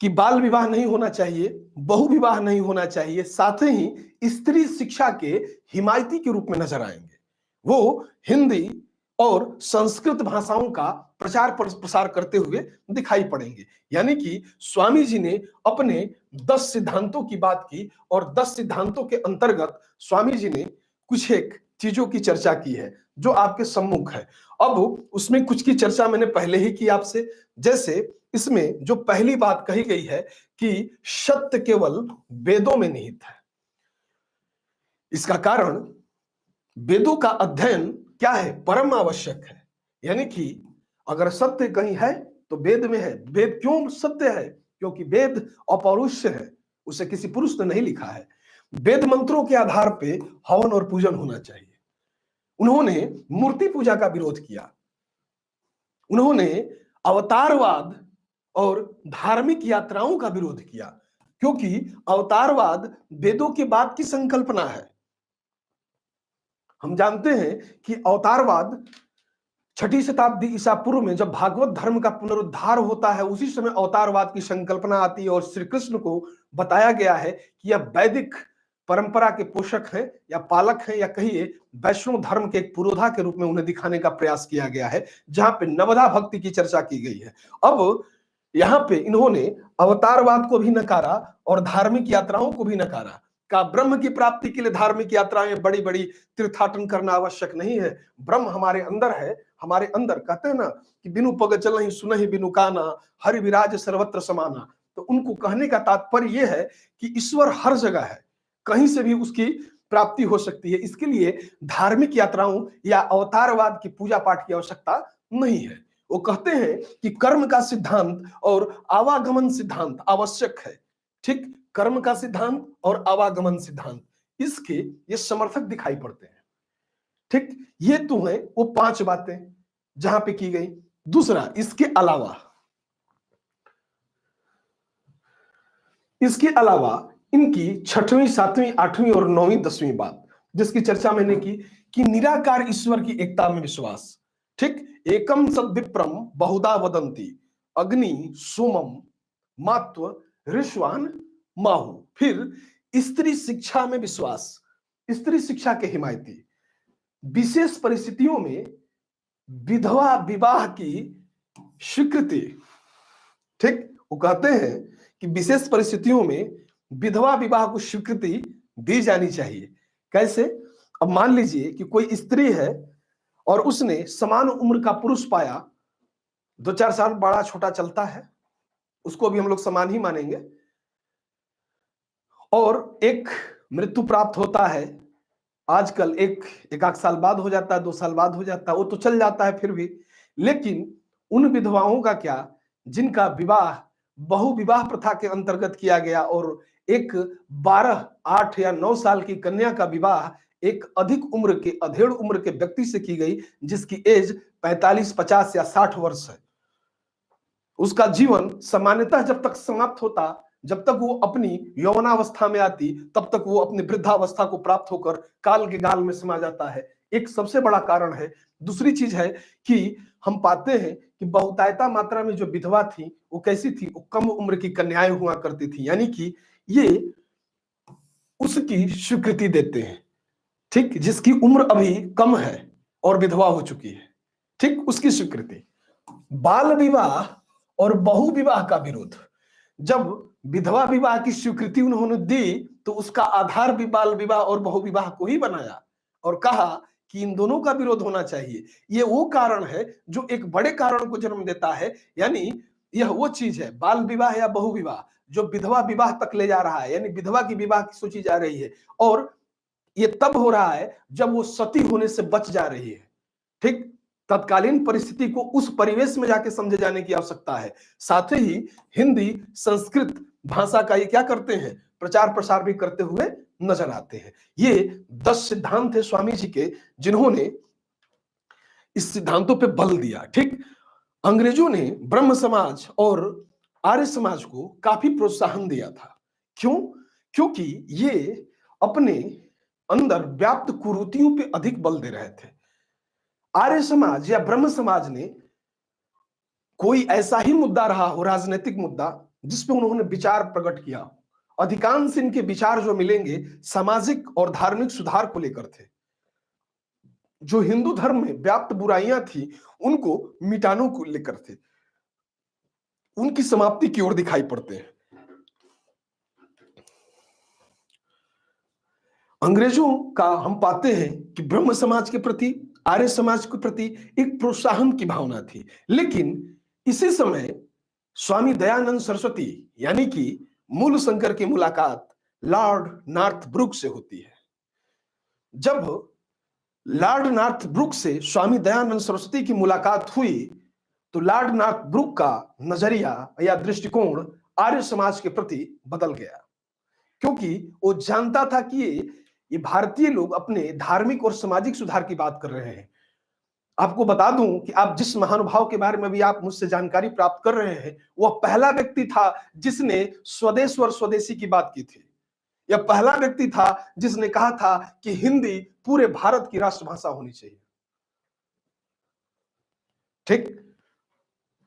कि बाल विवाह नहीं होना चाहिए, बहु विवाह नहीं होना चाहिए, साथ ही स्त्री शिक्षा के हिमायती के रूप में नजर आएंगे। वो हिंदी और संस्कृत भाषाओं का प्रचार प्रसार करते हुए दिखाई पड़ेंगे। यानी कि स्वामी जी ने अपने 10 सिद्धांतों की बात की और 10 सिद्धांतों के अंतर्गत स्वामी जी ने कुछ एक चीजों की चर्चा की है जो आपके सम्मुख है। अब उसमें कुछ की चर्चा मैंने पहले ही की आपसे। जैसे इसमें जो पहली बात कही गई है कि सत्य केवल वेदों में निहित है। इसका कारण वेदों का अध्ययन क्या है, परम आवश्यक है। यानी कि अगर सत्य कहीं है तो वेद में है। वेद क्यों सत्य है? क्योंकि वेद अपौरुष है, उसे किसी पुरुष ने नहीं लिखा है। वेद मंत्रों के आधार पे हवन और पूजन होना चाहिए। उन्होंने मूर्ति पूजा का विरोध किया, उन्होंने अवतारवाद और धार्मिक यात्राओं का विरोध किया, क्योंकि अवतारवाद वेदों के बाद की संकल्पना है। हम जानते हैं कि अवतारवाद 6ठी शताब्दी ईसा पूर्व में जब भागवत धर्म का पुनरुद्धार होता है, उसी समय अवतारवाद की संकल्पना आती है और श्री कृष्ण को बताया गया है कि यह वैदिक परंपरा के पोषक हैं या पालक हैं, या कहिए वैष्णव धर्म के एक पुरोधा के रूप में उन्हें दिखाने का प्रयास किया गया है, जहां पे नवधा भक्ति की चर्चा की गई है। अब यहां पे इन्होंने अवतारवाद को भी नकारा और धार्मिक यात्राओं को भी नकारा। का ब्रह्म की प्राप्ति के लिए धार्मिक यात्राएं, बड़ी बड़ी तीर्थाटन करना आवश्यक नहीं है। ब्रह्म हमारे अंदर है, हमारे अंदर। कहते हैं ना कि बिनु पग चलहि सुनहि बिनु काना, हरि विराज सर्वत्र समाना। तो उनको कहने का तात्पर्य यह है कि ईश्वर हर जगह है, कहीं से भी उसकी प्राप्ति हो सकती है। इसके लिए धार्मिक यात्राओं या अवतारवाद की पूजा पाठ की आवश्यकता नहीं है। वो कहते हैं कि कर्म का सिद्धांत और आवागमन सिद्धांत आवश्यक है। ठीक, कर्म का सिद्धांत और आवागमन सिद्धांत, इसके ये समर्थक दिखाई पड़ते हैं। ठीक, ये तो है वो 5 बातें जहां पे की गई। दूसरा, इसके अलावा इनकी 6वीं 7वीं 8वीं और 9वीं 10वीं बात, जिसकी चर्चा मैंने की कि निराकार ईश्वर की एकता में विश्वास। ठीक, एकम सद विप्रम बहुधा वदंती अग्नि सोमम मात्व ऋष्वान माहु। फिर स्त्री शिक्षा में विश्वास, स्त्री शिक्षा के हिमायती, विशेष परिस्थितियों में विधवा विवाह की स्वीकृति। ठीक, वो कहते हैं कि विशेष परिस्थितियों में विधवा विवाह को स्वीकृति दी जानी चाहिए। कैसे? अब मान लीजिए कि कोई स्त्री है और उसने समान उम्र का पुरुष पाया, 2-4 साल बड़ा छोटा चलता है, उसको भी हम लोग समान ही मानेंगे, और एक मृत्यु प्राप्त होता है। आजकल एक आध साल बाद हो जाता है, 2 साल बाद हो जाता है, वो तो चल जाता है फिर भी। लेकिन उन विधवाओं का क्या जिनका विवाह बहु विवाह प्रथा के अंतर्गत किया गया और एक 12, 8 या 9 साल की कन्या का विवाह एक अधिक उम्र के अधेड़ उम्र के व्यक्ति से की गई, जिसकी एज 45, 50 या 60 वर्ष है। उसका जीवन सामान्यतः जब तक समाप्त होता, जब तक वो अपनी यौवनावस्था में आती, तब तक वो अपनी वृद्धावस्था को प्राप्त होकर काल के गाल में समा जाता है। एक सबसे बड़ा कारण है। दूसरी चीज है कि हम पाते हैं कि बहुतायता मात्रा में जो विधवा थी वो कैसी थी, वो कम उम्र की कन्याएं हुआ करती थी। यानी कि ये उसकी स्वीकृति देते हैं। ठीक, जिसकी उम्र अभी कम है और विधवा हो चुकी है, ठीक, उसकी स्वीकृति। बाल विवाह और बहु विवाह का विरोध। जब विधवा विवाह की स्वीकृति उन्होंने दी तो उसका आधार भी बाल विवाह और बहु विवाह को ही बनाया और कहा कि इन दोनों का विरोध होना चाहिए। ये वो कारण है जो एक बड़े कारण को जन्म देता है। यानी यह वो चीज है, बाल विवाह या बहु विवाह, जो विधवा विवाह तक ले जा रहा है, यानी विधवा की विवाह की सोची जा रही है। और ये तब हो रहा है जब वो सती होने से बच जा रही है। ठीक, तत्कालीन परिस्थिति को उस परिवेश में जाके समझे जाने की आवश्यकता है। साथ ही हिंदी, संस्कृत भाषा का ये क्या करते हैं, प्रचार प्रसार भी करते हुए नजर आते हैं। ये 10 सिद्धांत थे स्वामी जी के, जिन्होंने इस सिद्धांतों पे बल दिया। ठीक, अंग्रेजों ने ब्रह्म समाज और आर्य समाज को काफी प्रोत्साहन दिया था। क्यों? क्योंकि ये अपने अंदर व्याप्त कुरीतियों पे अधिक बल दे रहे थे। आर्य समाज या ब्रह्म समाज ने कोई ऐसा ही मुद्दा रहा हो, राजनीतिक मुद्दा, जिसपे उन्होंने विचार प्रकट किया। अधिकांश इनके विचार जो मिलेंगे सामाजिक और धार्मिक सुधार को लेकर थे। जो हिंदू धर्म में व्याप्त बुराइयां थी उनको मिटाने को लेकर थे, उनकी समाप्ति की ओर दिखाई पड़ते हैं। अंग्रेजों का हम पाते हैं कि ब्रह्म समाज के प्रति, आर्य समाज के प्रति एक प्रोत्साहन की भावना थी। लेकिन इसी समय स्वामी दयानंद सरस्वती यानी कि मूल शंकर की मुलाकात लॉर्ड नॉर्थ ब्रुक से होती है। जब लॉर्ड नॉर्थ ब्रुक से स्वामी दयानंद सरस्वती की मुलाकात हुई तो लॉर्ड नॉर्थ ब्रुक का नजरिया या दृष्टिकोण आर्य समाज के प्रति बदल गया, क्योंकि वो जानता था कि ये भारतीय लोग अपने धार्मिक और सामाजिक सुधार की बात कर रहे हैं। आपको बता दूं कि आप जिस महानुभाव के बारे में भी आप मुझसे जानकारी प्राप्त कर रहे हैं, वह पहला व्यक्ति था जिसने स्वदेश और स्वदेशी की बात की थी। यह पहला व्यक्ति था जिसने कहा था कि हिंदी पूरे भारत की राष्ट्रभाषा होनी चाहिए। ठीक,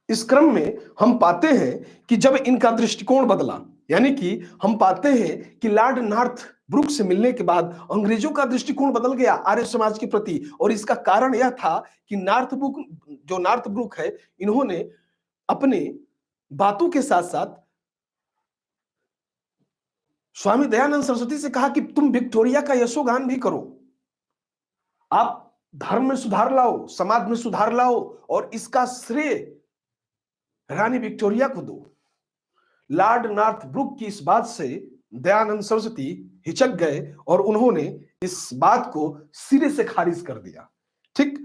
इस क्रम में हम पाते हैं कि जब इनका दृष्टिकोण बदला, यानी कि हम पाते हैं कि लॉर्ड नॉर्थ ब्रुक से मिलने के बाद अंग्रेजों का दृष्टिकोण बदल गया आर्य समाज के प्रति। और इसका कारण यह था कि नॉर्थ ब्रुक है, इन्होंने अपने बातों के साथ साथ स्वामी दयानंद सरस्वती से कहा कि तुम विक्टोरिया का यशोगान भी करो, आप धर्म में सुधार लाओ, समाज में सुधार लाओ, और इसका श्रेय रानी विक्टोरिया को दो। लॉर्ड नॉर्थ ब्रुक की इस बात से दयानंद सरस्वती हिचक गए और उन्होंने इस बात को सिरे से खारिज कर दिया। ठीक,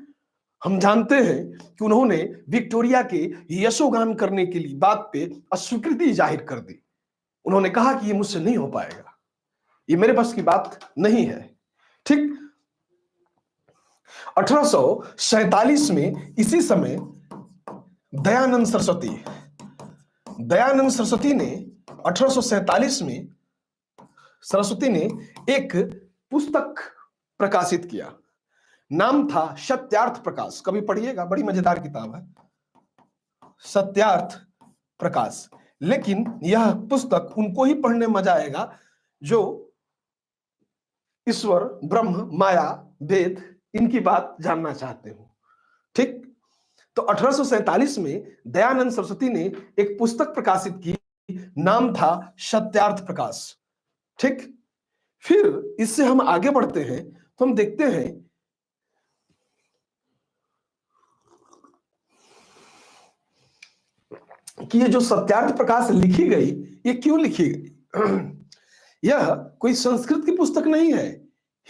हम जानते हैं कि उन्होंने विक्टोरिया के यशोगान करने के लिए बात पे अस्वीकृति जाहिर कर दी। उन्होंने कहा कि ये मुझसे नहीं हो पाएगा, ये मेरे बस की बात नहीं है। ठीक, 1847 में इसी समय दयानंद सरस्वती ने 1847 में सरस्वती ने एक पुस्तक प्रकाशित किया। नाम था सत्यार्थ प्रकाश। कभी पढ़िएगा, बड़ी मजेदार किताब है सत्यार्थ प्रकाश। लेकिन यह पुस्तक उनको ही पढ़ने में मजा आएगा जो ईश्वर, ब्रह्म, माया, वेद इनकी बात जानना चाहते हो। ठीक, तो 1847 में दयानंद सरस्वती ने एक पुस्तक प्रकाशित की, नाम था सत्यार्थ प्रकाश। ठीक, फिर इससे हम आगे बढ़ते हैं तो हम देखते हैं कि ये जो सत्यार्थ प्रकाश लिखी गई, ये क्यों लिखी गई? यह कोई संस्कृत की पुस्तक नहीं है,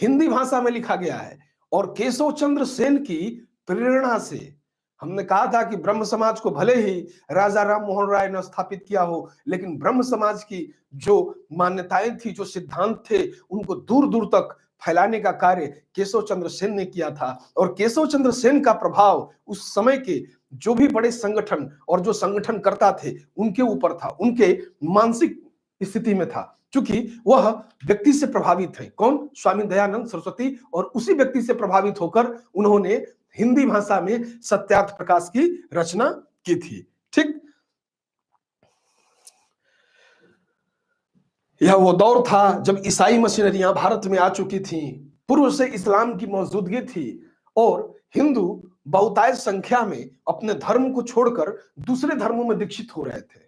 हिंदी भाषा में लिखा गया है। और केशव चंद्र सेन की प्रेरणा से, हमने कहा था कि ब्रह्म समाज को भले ही राजा राम मोहन राय ने स्थापित किया हो, लेकिन ब्रह्म समाज की जो मान्यताएं थी, जो सिद्धांत थे, उनको दूर दूर तक फैलाने का कार्य केशव चंद्र सेन ने किया था। और केशव चंद्र सेन का प्रभाव उस समय के जो भी बड़े संगठन और जो संगठन करता थे उनके ऊपर था, उनके मानसिक स्थिति में था, क्योंकि वह व्यक्ति से प्रभावित है। कौन? स्वामी दयानंद सरस्वती। और उसी व्यक्ति से प्रभावित होकर उन्होंने हिंदी भाषा में सत्यार्थ प्रकाश की रचना की थी। ठीक, यह वो दौर था जब ईसाई मशीनरियां भारत में आ चुकी थीं, पूर्व से इस्लाम की मौजूदगी थी और हिंदू बहुतायत संख्या में अपने धर्म को छोड़कर दूसरे धर्मों में दीक्षित हो रहे थे।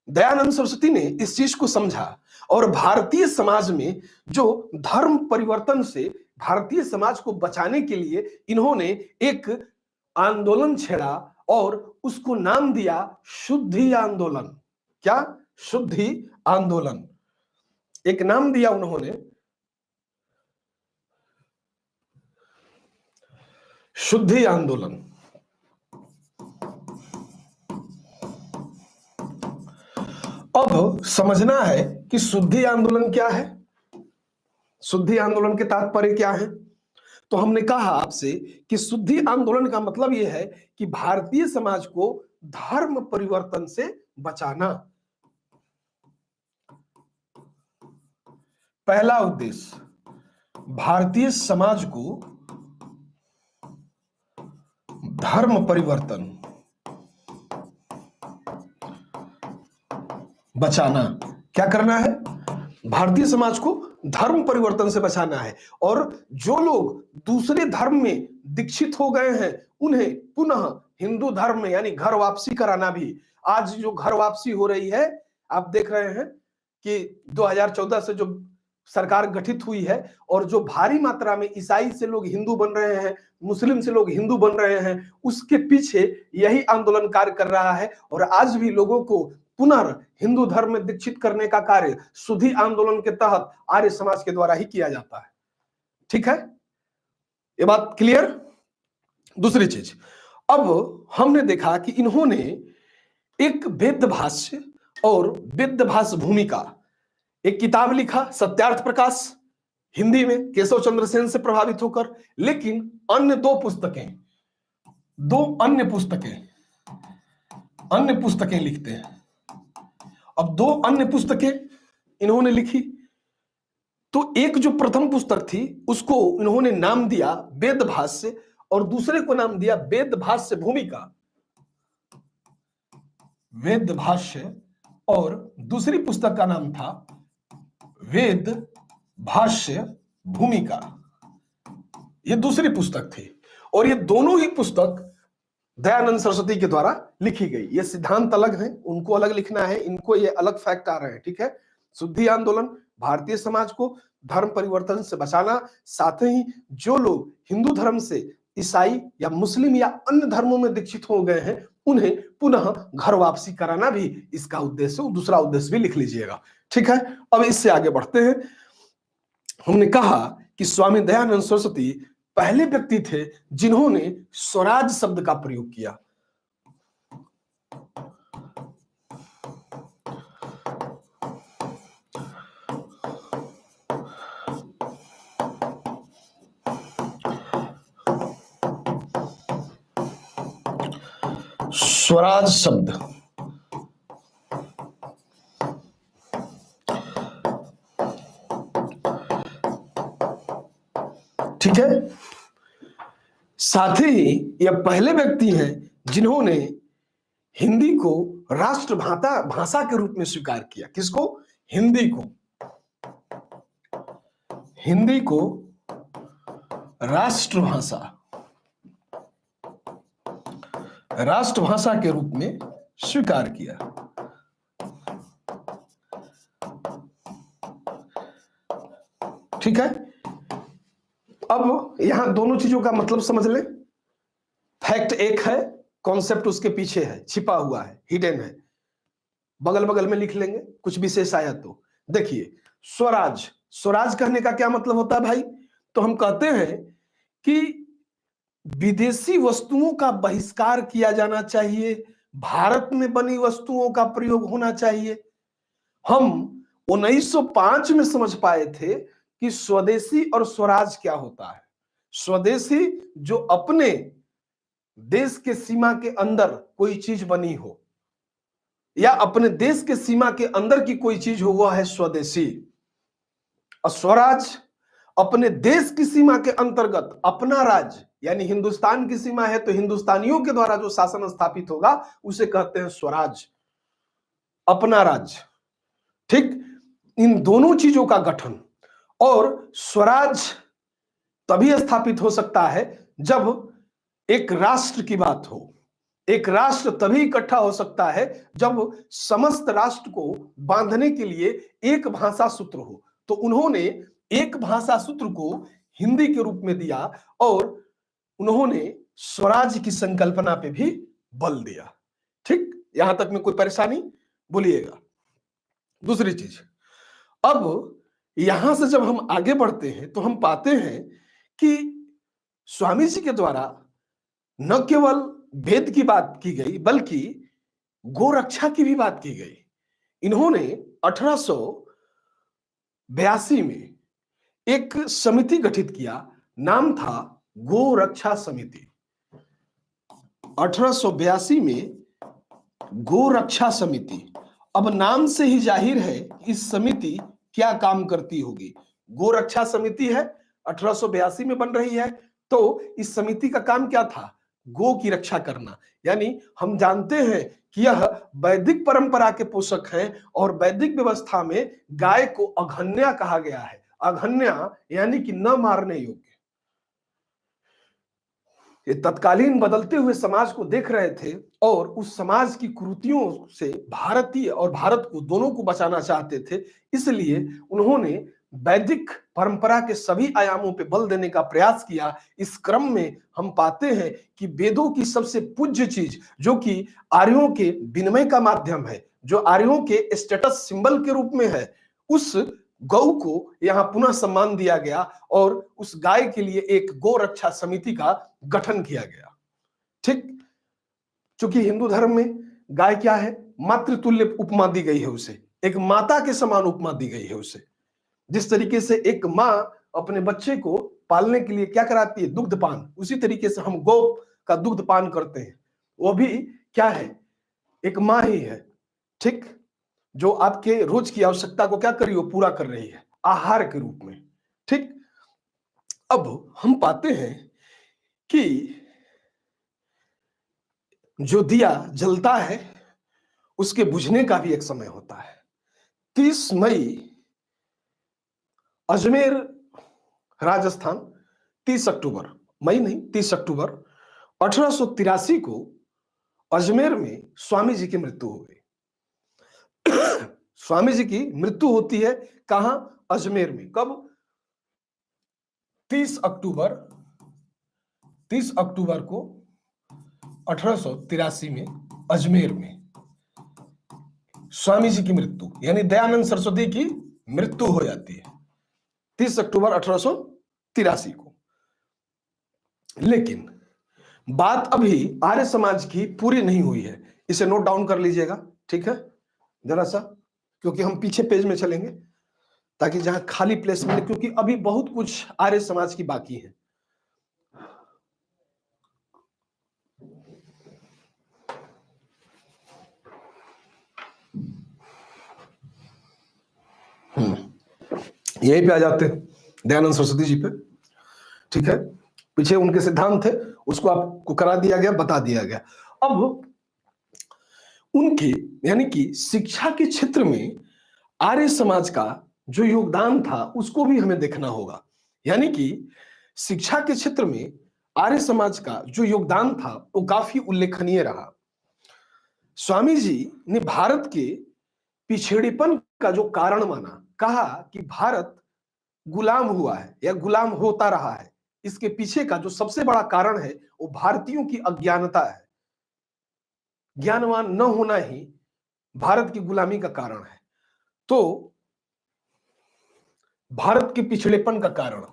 दयानंद सरस्वती ने इस चीज को समझा और भारतीय समाज में जो धर्म परिवर्तन से भारतीय समाज को बचाने के लिए इन्होंने एक आंदोलन छेड़ा और उसको नाम दिया शुद्धि आंदोलन। क्या? शुद्धि आंदोलन। एक नाम दिया उन्होंने, शुद्धि आंदोलन। अब अब समझना है कि शुद्धि आंदोलन क्या है, शुद्धि आंदोलन के तात्पर्य क्या है। तो हमने कहा आपसे कि शुद्धि आंदोलन का मतलब यह है कि भारतीय समाज को धर्म परिवर्तन से बचाना। पहला उद्देश्य, भारतीय समाज को धर्म परिवर्तन बचाना। क्या करना है? भारतीय समाज को धर्म परिवर्तन से बचाना है। और जो लोग दूसरे धर्म में दीक्षित हो गए हैं उन्हें पुनः हिंदू धर्म में यानी घर वापसी कराना भी। आज जो घर वापसी हो रही है, आप देख रहे हैं कि 2014 से जो सरकार गठित हुई है और जो भारी मात्रा में ईसाई से लोग हिंदू बन रहे हैं, मुस्लिम से लोग हिंदू बन रहे हैं, उसके पीछे यही आंदोलन कार्य कर रहा है। और आज भी लोगों को पुनः हिंदू धर्म में दीक्षित करने का कार्य शुद्धि आंदोलन के तहत आर्य समाज के द्वारा ही किया जाता है। ठीक है, ये बात क्लियर। दूसरी चीज, अब हमने देखा कि इन्होंने एक वेद भाष्य और वेद भाष्य भूमिका एक किताब लिखा, सत्यार्थ प्रकाश, हिंदी में केशव चंद्र सेन से प्रभावित होकर। लेकिन अन्य दो अन्य पुस्तकें लिखते हैं। अब दो अन्य पुस्तकें इन्होंने लिखी, तो एक जो प्रथम पुस्तक थी उसको इन्होंने नाम दिया वेद भाष्य और दूसरे को नाम दिया वेद भाष्य भूमिका। वेद भाष्य और दूसरी पुस्तक का नाम था वेद भाष्य भूमिका। ये दूसरी पुस्तक थी और ये दोनों ही पुस्तक दयानंद सरस्वती के द्वारा लिखी गई। ये सिद्धांत अलग है, उनको अलग लिखना है, इनको ये अलग फैक्ट आ रहे हैं। ठीक है, शुद्धि आंदोलन, भारतीय समाज को धर्म परिवर्तन से बचाना, साथ ही जो लोग हिंदू धर्म से ईसाई या मुस्लिम या अन्य धर्मों में दीक्षित हो गए हैं उन्हें पुनः घर वापसी कराना भी इसका उद्देश्य। दूसरा उद्देश्य भी लिख लीजिएगा। ठीक है, अब इससे आगे बढ़ते हैं। हमने कहा कि स्वामी दयानंद सरस्वती पहले व्यक्ति थे जिन्होंने स्वराज शब्द का प्रयोग किया। स्वराज शब्द, ठीक है। साथ ही यह पहले व्यक्ति हैं जिन्होंने हिंदी को राष्ट्र भाषा के रूप में स्वीकार किया। किसको? हिंदी को राष्ट्रभाषा के रूप में स्वीकार किया। ठीक है, अब यहां दोनों चीजों का मतलब समझ लें। फैक्ट एक है, कॉन्सेप्ट उसके पीछे है, छिपा हुआ है, हिडन है। बगल बगल में लिख लेंगे, कुछ विशेष आया तो। देखिए, स्वराज कहने का क्या मतलब होता है भाई? तो हम कहते हैं कि विदेशी वस्तुओं का बहिष्कार किया जाना चाहिए, भारत में बनी वस्तुओं का प्रयोग होना चाहिए। हम 1905 में समझ पाए थे कि स्वदेशी और स्वराज क्या होता है। स्वदेशी जो अपने देश के सीमा के अंदर कोई चीज बनी हो या अपने देश के सीमा के अंदर की कोई चीज हो, वह है स्वदेशी। और स्वराज अपने देश की सीमा के अंतर्गत अपना राज्य, यानी हिंदुस्तान की सीमा है तो हिंदुस्तानियों के द्वारा जो शासन स्थापित होगा उसे कहते हैं स्वराज, अपना राज्य। ठीक, इन दोनों चीजों का गठन। और स्वराज तभी स्थापित हो सकता है जब एक राष्ट्र की बात हो। एक राष्ट्र तभी इकट्ठा हो सकता है जब समस्त राष्ट्र को बांधने के लिए एक भाषा सूत्र हो। तो उन्होंने एक भाषा सूत्र को हिंदी के रूप में दिया और उन्होंने स्वराज की संकल्पना पे भी बल दिया। ठीक, यहां तक में कोई परेशानी? बोलिएगा। दूसरी चीज, अब यहां से जब हम आगे बढ़ते हैं तो हम पाते हैं कि स्वामी जी के द्वारा न केवल वेद की बात की गई बल्कि गोरक्षा की भी बात की गई इन्होंने 1882 में एक समिति गठित किया, नाम था गोरक्षा समिति। 1882 में गोरक्षा समिति। अब नाम से ही जाहिर है इस समिति क्या काम करती होगी। गोरक्षा समिति है, 1882 में बन रही है, तो इस समिति का काम क्या था? गो की रक्षा करना। यानी हम जानते हैं कि यह वैदिक परंपरा के पोषक हैं और वैदिक व्यवस्था में गाय को अघन्या कहा गया है। अघन्या यानी कि न मारने योग्य। ये तत्कालीन बदलते हुए समाज को देख रहे थे और उस समाज की कुरीतियों से भारतीय और भारत को दोनों को बचाना चाहते थे। इसलिए उन्होंने वैदिक परंपरा के सभी आयामों पे बल देने का प्रयास किया। इस क्रम में हम पाते हैं कि वेदों की सबसे पूज्य चीज, जो कि आर्यों के विनिमय का माध्यम है, जो आर्यों के स्टेटस सिंबल के रूप में है, उस गौ को यहां पुनः सम्मान दिया गया और उस गाय के लिए एक गो रक्षा समिति का गठन किया गया। ठीक, चूंकि हिंदू धर्म में गाय क्या है? मातृतुल्य उपमा दी गई है उसे, एक माता के समान उपमा दी गई है उसे। जिस तरीके से एक माँ अपने बच्चे को पालने के लिए क्या कराती है? दुग्धपान। उसी तरीके से हम गौ का दुग्धपान करते हैं। वो भी क्या है? एक माँ ही है। ठीक, जो आपके रोज की आवश्यकता को क्या कर रही हो? पूरा कर रही है आहार के रूप में। ठीक, अब हम पाते हैं कि जो दिया जलता है उसके बुझने का भी एक समय होता है। 30 मई अजमेर राजस्थान, 30 अक्टूबर, मई नहीं 30 अक्टूबर 1883 को अजमेर में स्वामी जी की मृत्यु हो गई। स्वामी जी की मृत्यु होती है कहां? अजमेर में। कब? 30 अक्टूबर, 30 अक्टूबर को 1883 में अजमेर में स्वामी जी की मृत्यु, यानी दयानंद सरस्वती की मृत्यु हो जाती है 30 अक्टूबर 1883 को। लेकिन बात अभी आर्य समाज की पूरी नहीं हुई है, इसे नोट डाउन कर लीजिएगा, ठीक है, जरा सा, क्योंकि हम पीछे पेज में चलेंगे ताकि जहां खाली प्लेस मिले, क्योंकि अभी बहुत कुछ आर्य समाज की बाकी है। यहीं पे आ जाते हैं दयानंद सरस्वती जी पे, ठीक है। पीछे उनके सिद्धांत थे, उसको आपको करा दिया गया, बता दिया गया। अब उनकी यानी कि शिक्षा के क्षेत्र में आर्य समाज का जो योगदान था उसको भी हमें देखना होगा। यानी कि शिक्षा के क्षेत्र में आर्य समाज का जो योगदान था वो काफी उल्लेखनीय रहा। स्वामी जी ने भारत के पिछड़ेपन का जो कारण माना, कहा कि भारत गुलाम हुआ है या गुलाम होता रहा है, इसके पीछे का जो सबसे बड़ा कारण है वो भारतीयों की अज्ञानता है। ज्ञानवान न होना ही भारत की गुलामी का कारण है। तो भारत के पिछड़ेपन का कारण,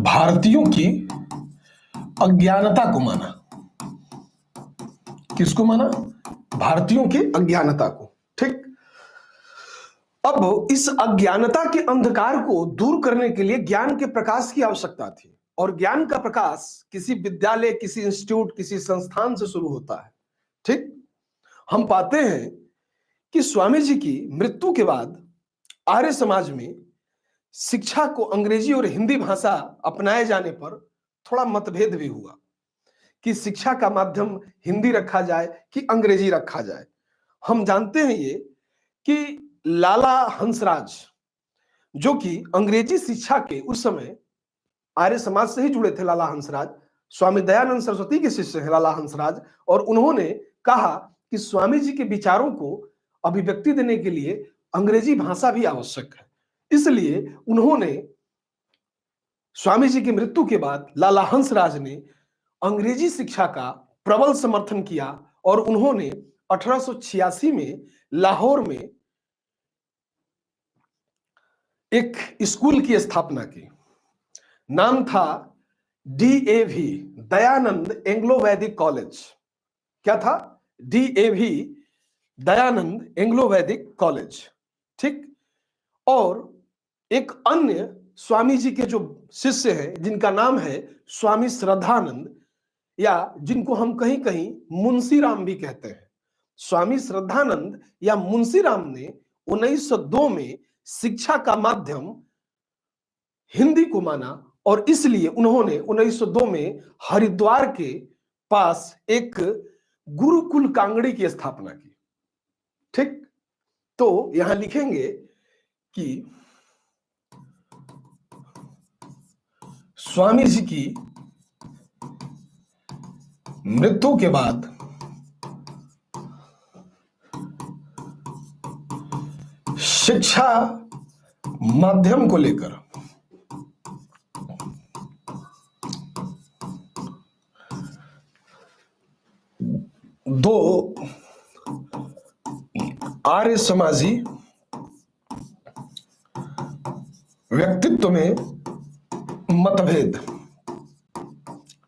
भारतीयों की अज्ञानता को माना। किसको माना? भारतीयों की अज्ञानता को। ठीक, अब इस अज्ञानता के अंधकार को दूर करने के लिए ज्ञान के प्रकाश की आवश्यकता थी, और ज्ञान का प्रकाश किसी विद्यालय, किसी इंस्टीट्यूट, किसी संस्थान से शुरू होता है। ठीक, हम पाते हैं कि स्वामी जी की मृत्यु के बाद आर्य समाज में शिक्षा को अंग्रेजी और हिंदी भाषा अपनाए जाने पर थोड़ा मतभेद भी हुआ कि शिक्षा का माध्यम हिंदी रखा जाए कि अंग्रेजी रखा जाए। हम जानते हैं ये कि लाला हंसराज, जो कि अंग्रेजी शिक्षा के उस समय आर्य समाज से ही जुड़े थे, लाला हंसराज स्वामी दयानंद सरस्वती के शिष्य हैं लाला हंसराज, और उन्होंने कहा कि स्वामी जी के विचारों को अभिव्यक्ति देने के लिए अंग्रेजी भाषा भी आवश्यक है। इसलिए उन्होंने स्वामी जी की मृत्यु के बाद लाला हंसराज ने अंग्रेजी शिक्षा का प्रबल समर्थन किया और उन्होंने 1886 में लाहौर में एक स्कूल की स्थापना की। नाम था DAV, दयानंद एंग्लो वैदिक कॉलेज। क्या था? DAV, दयानंद एंग्लो वैदिक कॉलेज। ठीक। और एक अन्य स्वामी जी के जो शिष्य हैं, जिनका नाम है स्वामी श्रद्धानंद, या जिनको हम कहीं कहीं मुंशीराम भी कहते हैं। स्वामी श्रद्धानंद या मुंशीराम ने 1902 में शिक्षा का माध्यम हिंदी को माना, और इसलिए उन्होंने 1902 में हरिद्वार के पास एक गुरुकुल कांगड़ी की स्थापना की। ठीक। तो यहां लिखेंगे कि स्वामी जी की मृत्यु के बाद शिक्षा माध्यम को लेकर दो आर्य समाजी व्यक्तित्व में मतभेद।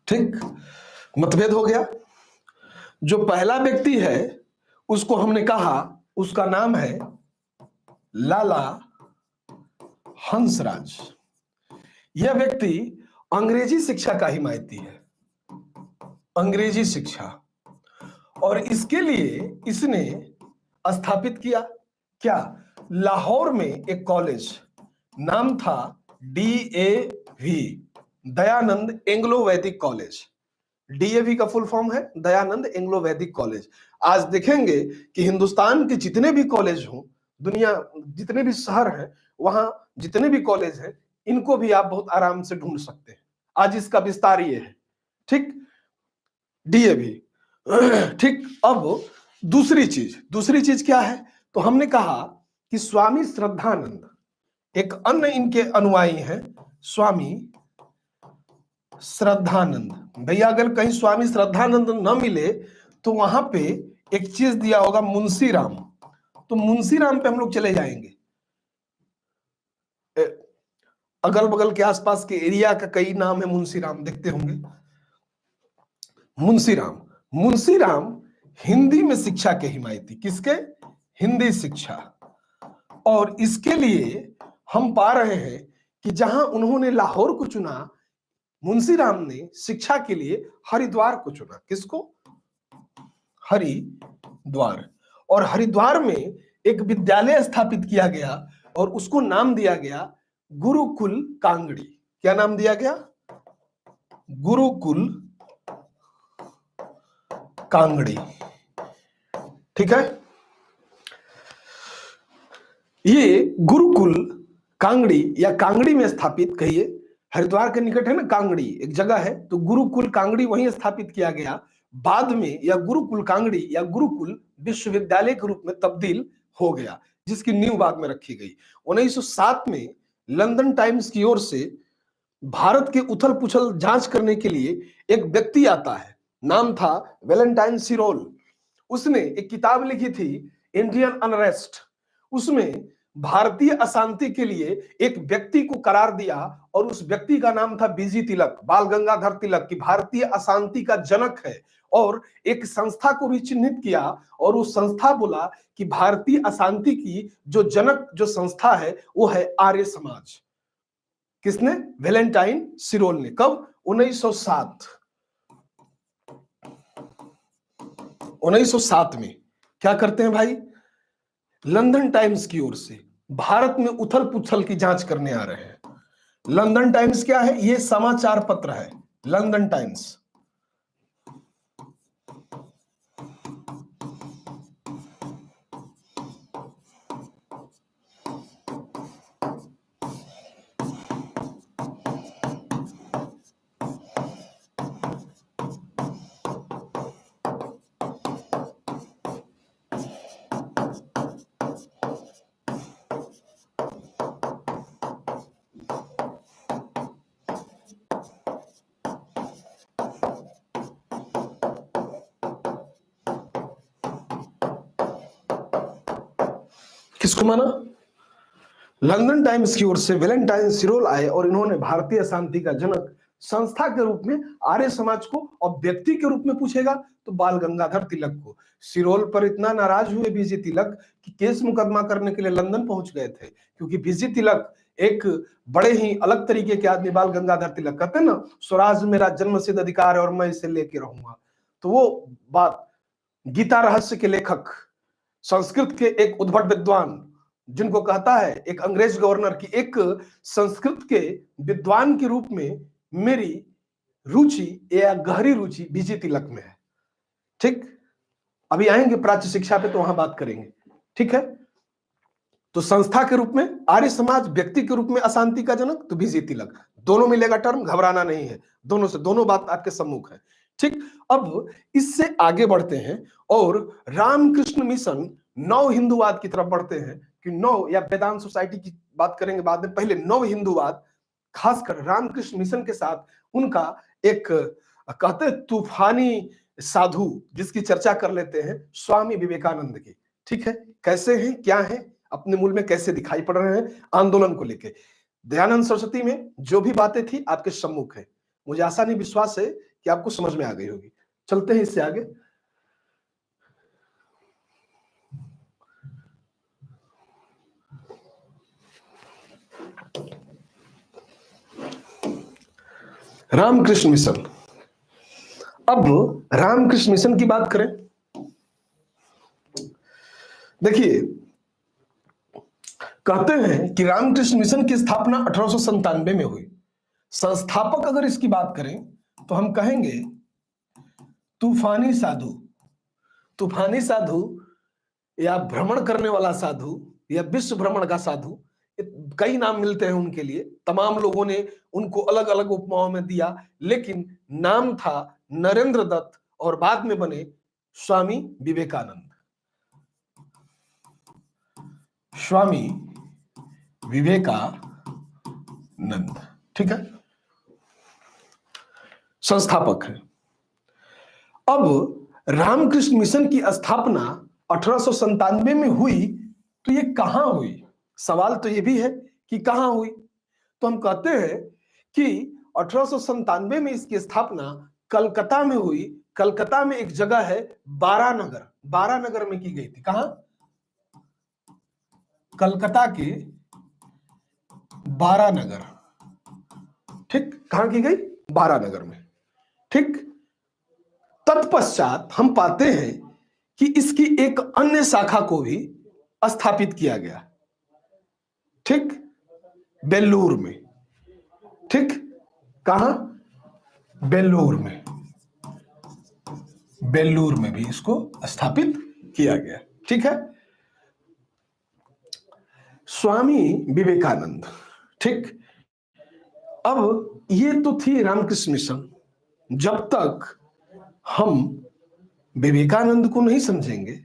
ठीक। मतभेद हो गया। जो पहला व्यक्ति है उसको हमने कहा, उसका नाम है लाला हंसराज। यह व्यक्ति अंग्रेजी शिक्षा का हिमायती है, अंग्रेजी शिक्षा। और इसके लिए इसने स्थापित किया क्या? लाहौर में एक कॉलेज, नाम था DAV, दयानंद एंग्लो वैदिक कॉलेज। DAV का फुल फॉर्म है दयानंद एंग्लो वैदिक कॉलेज। आज देखेंगे कि हिंदुस्तान के जितने भी कॉलेज हों, दुनिया जितने भी शहर हैं, वहां जितने भी कॉलेज हैं, इनको भी आप बहुत आराम से ढूंढ सकते हैं। आज इसका विस्तार ये है। ठीक। DAV। ठीक। अब दूसरी चीज क्या है? तो हमने कहा कि स्वामी श्रद्धानंद, एक अन्य इनके अनुयायी हैं स्वामी श्रद्धानंद। भैया अगर कहीं स्वामी श्रद्धानंद न मिले तो वहां पे एक चीज दिया होगा मुंशीराम, तो मुंशीराम पे हम लोग चले जाएंगे। अगल बगल के आसपास के एरिया का कई नाम है मुंशीराम, देखते होंगे। मुंशीराम हिंदी में शिक्षा के हिमायती। किसके? हिंदी शिक्षा। और इसके लिए हम पा रहे हैं कि जहां उन्होंने लाहौर को चुना, मुंशीराम ने शिक्षा के लिए हरिद्वार को चुना। किसको? हरिद्वार। और हरिद्वार में एक विद्यालय स्थापित किया गया और उसको नाम दिया गया गुरुकुल कांगड़ी। क्या नाम दिया गया? गुरुकुल कांगड़ी। ठीक है। ये गुरुकुल कांगड़ी या कांगड़ी में स्थापित, कहिए हरिद्वार के निकट है ना कांगड़ी, एक जगह है, तो गुरुकुल कांगड़ी वहीं स्थापित किया गया। बाद में यह गुरुकुल कांगड़ी या गुरुकुल विश्वविद्यालय के रूप में तब्दील हो गया, जिसकी नींव बाद में रखी गई। 1907 में लंदन टाइम्स की ओर से भारत के उथल पुथल जांच करने के लिए एक व्यक्ति आता है, नाम था वैलेंटाइन सिरोल। उसने एक किताब लिखी थी इंडियन अनरेस्ट। उसमें भारतीय अशांति के लिए एक व्यक्ति को करार दिया और उस व्यक्ति का नाम था बीजी तिलक, बाल गंगाधर तिलक, की भारतीय अशांति का जनक है। और एक संस्था को भी चिन्हित किया और उस संस्था बोला कि भारतीय अशांति की जो जनक जो संस्था है वो है आर्य समाज। किसने? वैलेंटाइन सिरोल ने। कब? 1907। 1907 में क्या करते हैं भाई? लंदन टाइम्स की ओर से भारत में उथल पुथल की जांच करने आ रहे हैं। लंदन टाइम्स क्या है? ये समाचार पत्र है, लंदन टाइम्स। किसको माना? लंदन टाइम्स की ओर से वैलेंटाइन सिरोल आए और इन्होंने भारतीय शांति का जनक संस्था के रूप में आर्य समाज को और व्यक्ति के रूप में पूछेगा तो बाल गंगाधर तिलक को। सिरोल पर इतना नाराज हुए बीजी तिलक कि केस मुकदमा करने के लिए लंदन पहुंच गए थे, क्योंकि बीजी तिलक एक बड़े ही अलग तरीके के आदमी। बाल गंगाधर तिलक कहते हैं ना, स्वराज मेरा जन्म सिद्ध अधिकार है और मैं इसे लेके रहूंगा। तो वो बात गीता रहस्य के लेखक, संस्कृत के एक उद्भट विद्वान, जिनको कहता है एक अंग्रेज गवर्नर की, एक संस्कृत के विद्वान के रूप में मेरी रुचि या गहरी रुचि बीजी तिलक में है। ठीक, अभी आएंगे प्राच्य शिक्षा पे तो वहां बात करेंगे। ठीक है, तो संस्था के रूप में आर्य समाज, व्यक्ति के रूप में अशांति का जनक तो बीजी तिलक। दोनों मिलेगा टर्म, घबराना नहीं है, दोनों से दोनों बात आपके सम्मुख है। ठीक, अब इससे आगे बढ़ते हैं और रामकृष्ण मिशन नव हिंदूवाद की तरफ बढ़ते हैं कि नव या वेदांत सोसाइटी की बात करेंगे बाद में, पहले नव हिंदूवाद, खासकर रामकृष्ण मिशन के साथ उनका एक कहते हैं तूफानी साधु जिसकी चर्चा कर लेते हैं, स्वामी विवेकानंद की। ठीक है, कैसे हैं, क्या है, अपने मूल में कैसे दिखाई पड़ रहे हैं आंदोलन को लेकर। दयानंद सरस्वती में जो भी बातें थी आपके सम्मुख है, मुझे आशा नहीं विश्वास है कि आपको समझ में आ गई होगी। चलते हैं इससे आगे। रामकृष्ण मिशन, अब रामकृष्ण मिशन की बात करें, देखिए कहते हैं कि रामकृष्ण मिशन की स्थापना 1897 में हुई। संस्थापक अगर इसकी बात करें तो हम कहेंगे तूफानी साधु। तूफानी साधु या भ्रमण करने वाला साधु या विश्व भ्रमण का साधु, कई नाम मिलते हैं उनके लिए, तमाम लोगों ने उनको अलग अलग उपमाओं में दिया, लेकिन नाम था नरेंद्र दत्त और बाद में बने स्वामी विवेकानंद। स्वामी विवेकानंद, ठीक है, संस्थापक है। अब रामकृष्ण मिशन की स्थापना 1897 में हुई, तो ये कहां हुई? सवाल तो ये भी है कि कहां हुई। तो हम कहते हैं कि 1897 में इसकी स्थापना कलकत्ता में हुई। कलकत्ता में एक जगह है बारानगर, बारानगर में की गई थी। कहां? कलकत्ता के बारानगर। ठीक, कहां की गई? बारानगर में। ठीक, तत्पश्चात हम पाते हैं कि इसकी एक अन्य शाखा को भी स्थापित किया गया। ठीक, बेल्लूर में। ठीक, कहां? बेल्लूर में। बेल्लूर में भी इसको स्थापित किया गया। ठीक है, स्वामी विवेकानंद। ठीक, अब ये तो थी रामकृष्ण मिशन। जब तक हम विवेकानंद को नहीं समझेंगे,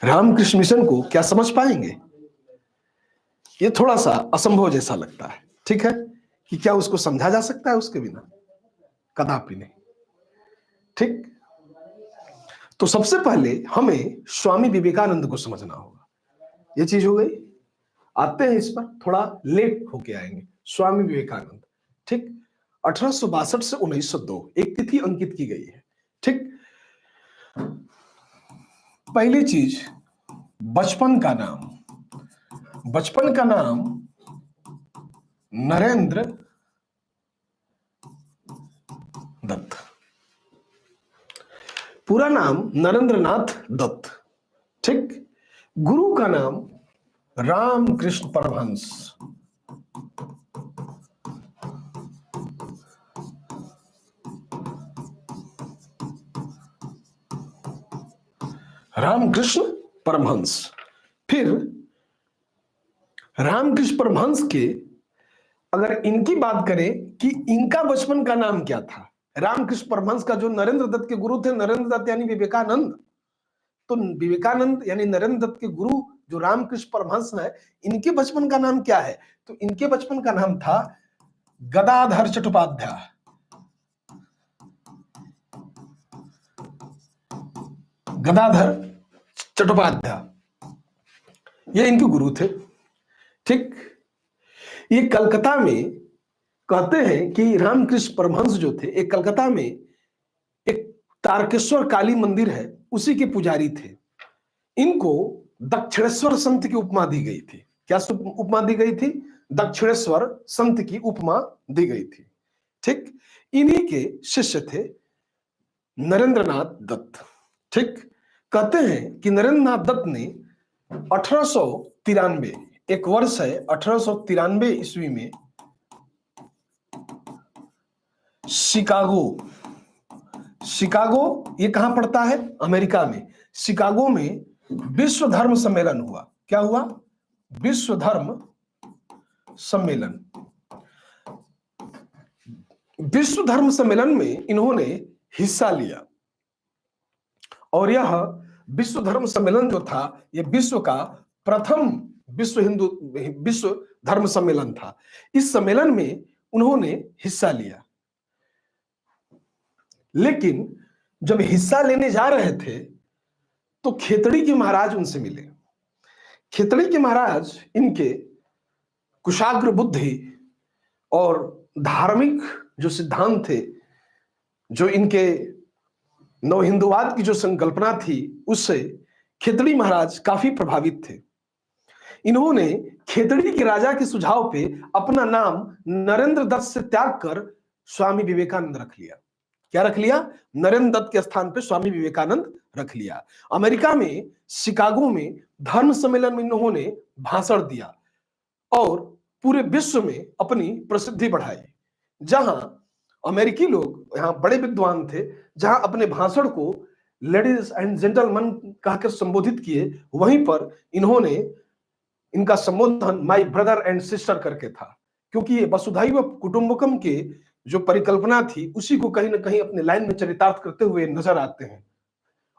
रामकृष्ण मिशन को क्या समझ पाएंगे? ये थोड़ा सा असंभव जैसा लगता है। ठीक है, कि क्या उसको समझा जा सकता है उसके बिना? कदापि नहीं। ठीक, तो सबसे पहले हमें स्वामी विवेकानंद को समझना होगा। ये चीज हो गई, आते हैं इस पर, थोड़ा लेट होके आएंगे। स्वामी विवेकानंद, ठीक, 1862 से 1902 एक तिथि अंकित की गई है। ठीक, पहली चीज, बचपन का नाम। बचपन का नाम नरेंद्र दत्त। पूरा नाम नरेंद्रनाथ दत्त। ठीक, गुरु का नाम रामकृष्ण परमहंस। रामकृष्ण परमहंस। फिर रामकृष्ण परमहंस के, अगर इनकी बात करें कि इनका बचपन का नाम क्या था, रामकृष्ण परमहंस का जो नरेंद्र दत्त के गुरु थे, नरेंद्र दत्त यानी विवेकानंद, तो विवेकानंद यानी नरेंद्र दत्त के गुरु जो रामकृष्ण परमहंस है, इनके बचपन का नाम क्या है? तो इनके बचपन का नाम था गदाधर चट्टोपाध्याय। गदाधर चट्टोपाध्याय। ये इनके गुरु थे। ठीक, ये कलकत्ता में कहते हैं कि रामकृष्ण परमहंस जो थे, एक कलकत्ता में एक तारकेश्वर काली मंदिर है, उसी के पुजारी थे। इनको दक्षिणेश्वर संत की उपमा दी गई थी। क्या उपमा दी गई थी? दक्षिणेश्वर संत की उपमा दी गई थी। ठीक, इन्हीं के शिष्य थे नरेंद्रनाथ दत्त। ठीक, कहते हैं कि नरेंद्रनाथ दत्त ने 1893, एक वर्ष है 1893 ईस्वी में शिकागो, शिकागो ये कहां पड़ता है? अमेरिका में। शिकागो में विश्व धर्म सम्मेलन हुआ। क्या हुआ? विश्व धर्म सम्मेलन। विश्व धर्म सम्मेलन में इन्होंने हिस्सा लिया और यह विश्व धर्म सम्मेलन जो था, यह विश्व का प्रथम विश्व धर्म सम्मेलन था। इस सम्मेलन में उन्होंने हिस्सा लिया, लेकिन जब हिस्सा लेने जा रहे थे तो खेतड़ी के महाराज उनसे मिले। खेतड़ी के महाराज इनके कुशाग्र बुद्धि और धार्मिक जो सिद्धांत थे, जो इनके नव हिंदुवाद की जो संकल्पना थी, उससे खेतड़ी महाराज काफी प्रभावित थे। इन्होंने खेतड़ी के राजा के सुझाव पे अपना नाम नरेंद्र दत्त से त्याग कर स्वामी विवेकानंद रख लिया। क्या रख लिया? नरेंद्र दत्त के स्थान पे स्वामी विवेकानंद रख लिया। अमेरिका में शिकागो में धर्म सम्मेलन में इन्होंने भाषण दिया और पूरे विश्व में अपनी प्रसिद्धि बढ़ाई। जहां अमेरिकी लोग, यहां बड़े विद्वान थे, जहां अपने भाषण को लेडीज एंड जेंटलमैन कहकर संबोधित किए, वहीं पर इन्होंने इनका संबोधन माय ब्रदर एंड सिस्टर करके था, क्योंकि ये वसुधैव कुटुंबकम के जो परिकल्पना थी, उसी को कहीं ना कहीं अपने लाइन में चरितार्थ करते हुए नजर आते हैं।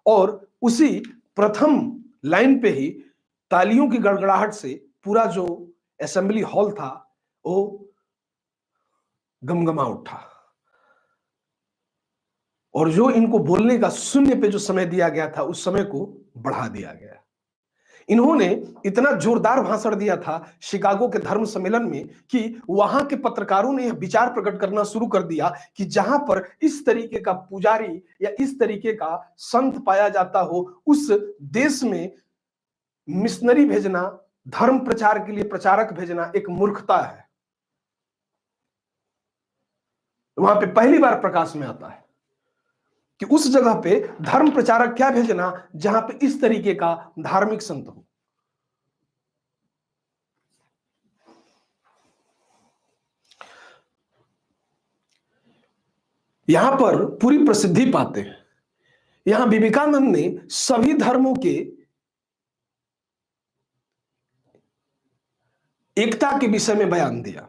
और उसी प्रथम लाइन पे ही तालियों की गड़गड़ाहट से पूरा जो असेंबली हॉल था वो गमगमा उठा। और जो इनको बोलने का शून्य पे जो समय दिया गया था, उस समय को बढ़ा दिया गया। इन्होंने इतना जोरदार भाषण दिया था शिकागो के धर्म सम्मेलन में कि वहां के पत्रकारों ने यह विचार प्रकट करना शुरू कर दिया कि जहां पर इस तरीके का पुजारी या इस तरीके का संत पाया जाता हो, उस देश में मिशनरी भेजना, धर्म प्रचार के लिए प्रचारक भेजना एक मूर्खता है। वहां पे पहली बार प्रकाश में आता है कि उस जगह पे धर्म प्रचारक क्या भेजना जहां पे इस तरीके का धार्मिक संत हो। यहां पर पूरी प्रसिद्धि पाते हैं। यहां विवेकानंद ने सभी धर्मों के एकता के विषय में बयान दिया।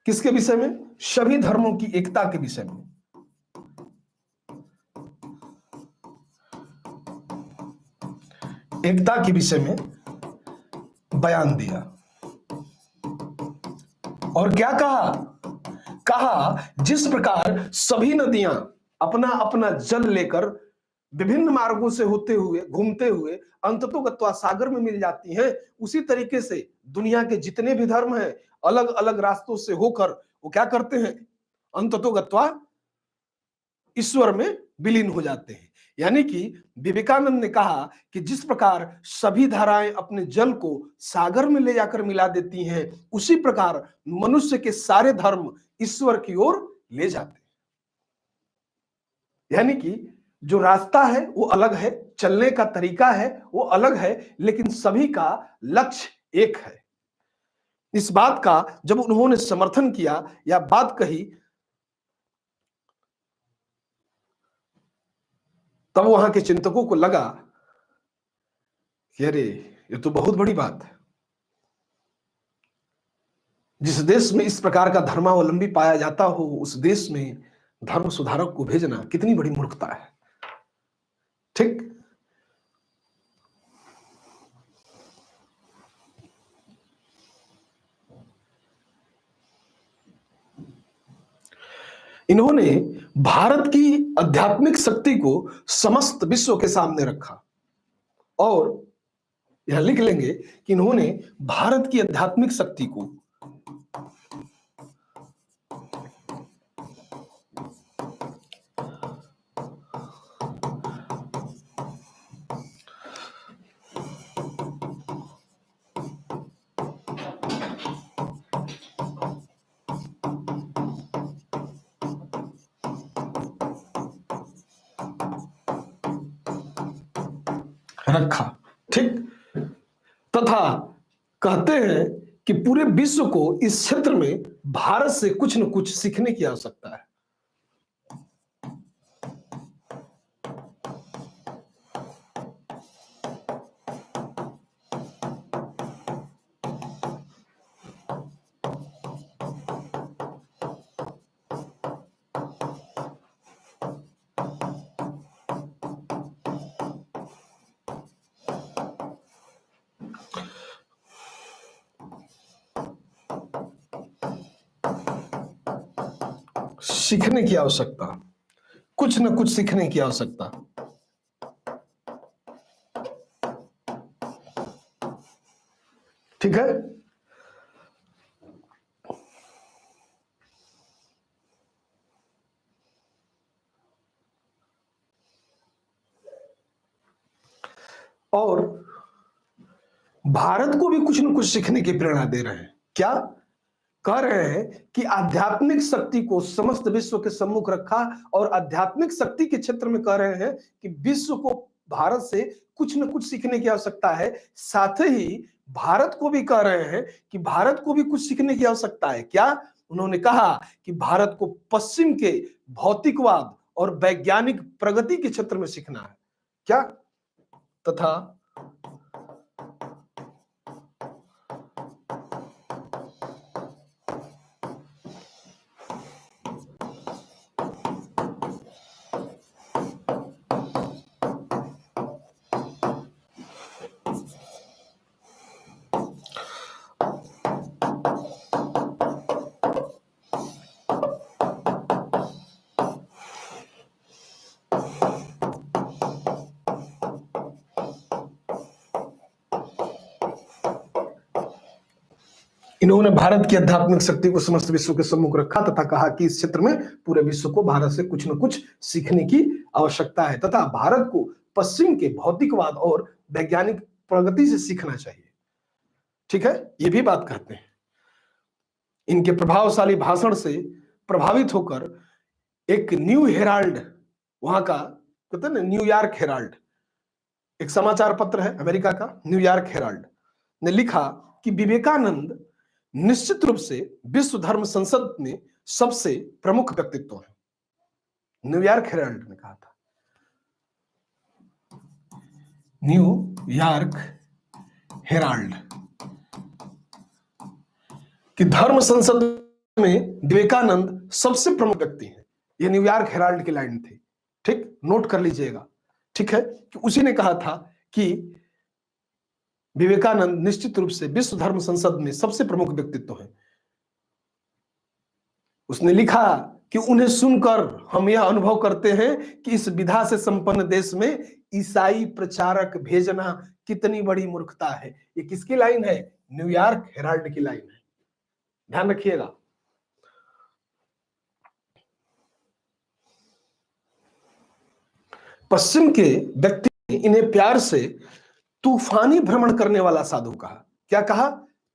किसके विषय में? सभी धर्मों की एकता के विषय में। एकता के विषय में बयान दिया। और क्या कहा? कहा जिस प्रकार सभी नदियां अपना अपना जल लेकर विभिन्न मार्गों से होते हुए, घूमते हुए अंततोगत्वा सागर में मिल जाती हैं, उसी तरीके से दुनिया के जितने भी धर्म हैं अलग अलग रास्तों से होकर वो क्या करते हैं? अंततोगत्वा ईश्वर में विलीन हो जाते हैं। यानी कि विवेकानंद ने कहा कि जिस प्रकार सभी धाराएं अपने जल को सागर में ले जाकर मिला देती हैं, उसी प्रकार मनुष्य के सारे धर्म ईश्वर की ओर ले जाते हैं। यानी कि जो रास्ता है वो अलग है, चलने का तरीका है वो अलग है, लेकिन सभी का लक्ष्य एक है। इस बात का जब उन्होंने समर्थन किया या बात कही, तब वहां के चिंतकों को लगा कि अरे ये तो बहुत बड़ी बात है। जिस देश में इस प्रकार का धर्मावलंबी पाया जाता हो, उस देश में धर्म सुधारक को भेजना कितनी बड़ी मूर्खता है। ठीक, इन्होंने भारत की आध्यात्मिक शक्ति को समस्त विश्व के सामने रखा और यह लिख लेंगे कि इन्होंने भारत की आध्यात्मिक शक्ति को रखा, ठीक, तथा कहते हैं कि पूरे विश्व को इस क्षेत्र में भारत से कुछ न कुछ सीखने की आवश्यकता है। सीखने की आवश्यकता, कुछ न कुछ सीखने की आवश्यकता। ठीक है, और भारत को भी कुछ न कुछ सीखने की प्रेरणा दे रहे हैं। क्या कह रहे हैं कि आध्यात्मिक शक्ति को समस्त विश्व के सम्मुख रखा, और आध्यात्मिक शक्ति के क्षेत्र में कह रहे हैं कि विश्व को भारत से कुछ न कुछ सीखने की आवश्यकता है। साथ ही भारत को भी कह रहे हैं कि भारत को भी कुछ सीखने की आवश्यकता है। क्या उन्होंने कहा कि भारत को पश्चिम के भौतिकवाद और वैज्ञानिक प्रगति के क्षेत्र में सीखना है। क्या तथा इन्होंने भारत की आध्यात्मिक शक्ति को समस्त विश्व के सम्मुख रखा तथा कहा कि इस क्षेत्र में पूरे विश्व को भारत से कुछ न कुछ सीखने की आवश्यकता है, तथा भारत को पश्चिम के भौतिकवाद और वैज्ञानिक प्रगति से सीखना चाहिए। ठीक है, ये भी बात कहते हैं। इनके प्रभावशाली भाषण से प्रभावित होकर एक न्यू हेराल्ड, वहां का कहते हैं ना न्यूयॉर्क हेराल्ड, एक समाचार पत्र है अमेरिका का, न्यूयॉर्क हेराल्ड ने लिखा कि विवेकानंद निश्चित रूप से विश्व धर्म संसद में सबसे प्रमुख व्यक्तित्व है। न्यूयॉर्क हेराल्ड ने कहा था, न्यूयॉर्क हेराल्ड कि धर्म संसद में विवेकानंद सबसे प्रमुख व्यक्ति हैं। यह न्यूयॉर्क हेराल्ड की लाइन थी, ठीक, नोट कर लीजिएगा। ठीक है, कि उसी ने कहा था कि विवेकानंद निश्चित रूप से विश्व धर्म संसद में सबसे प्रमुख व्यक्तित्व हैं। उसने लिखा कि उन्हें सुनकर हम यह अनुभव करते हैं कि इस विधा से संपन्न देश में ईसाई प्रचारक भेजना कितनी बड़ी मूर्खता है। ये किसकी लाइन है? न्यूयॉर्क हेराल्ड की लाइन है, ध्यान रखिएगा। पश्चिम के व्यक्ति ने इन्हें प्यार से तूफानी भ्रमण करने वाला साधु कहा। क्या कहा?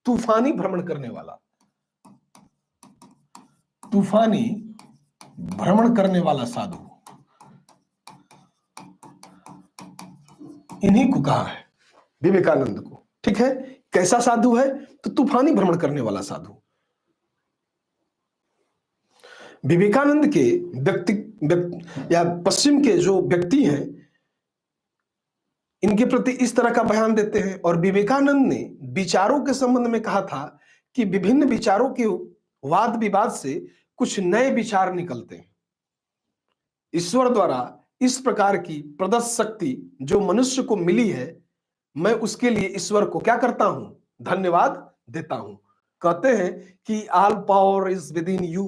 तूफानी भ्रमण करने वाला, तूफानी भ्रमण करने वाला साधु, इन्हीं को कहा है, विवेकानंद को। ठीक है, कैसा साधु है? तो तूफानी भ्रमण करने वाला साधु। विवेकानंद के या पश्चिम के जो व्यक्ति हैं, इनके प्रति इस तरह का बयान देते हैं। और विवेकानंद ने विचारों के संबंध में कहा था कि विभिन्न विचारों के वाद विवाद से कुछ नए विचार निकलते हैं। ईश्वर द्वारा इस प्रकार की प्रदत्त शक्ति जो मनुष्य को मिली है, मैं उसके लिए ईश्वर को क्या करता हूं? धन्यवाद देता हूं। कहते हैं कि all power is with in you,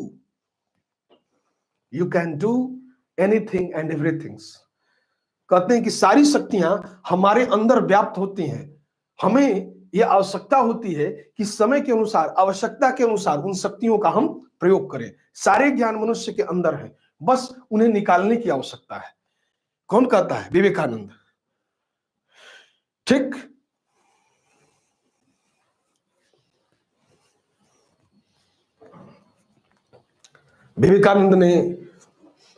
you can do anything and everything. कहते हैं कि सारी शक्तियां हमारे अंदर व्याप्त होती हैं, हमें यह आवश्यकता होती है कि समय के अनुसार, आवश्यकता के अनुसार उन शक्तियों का हम प्रयोग करें। सारे ज्ञान मनुष्य के अंदर है, बस उन्हें निकालने की आवश्यकता है। कौन कहता है? विवेकानंद। ठीक। विवेकानंद ने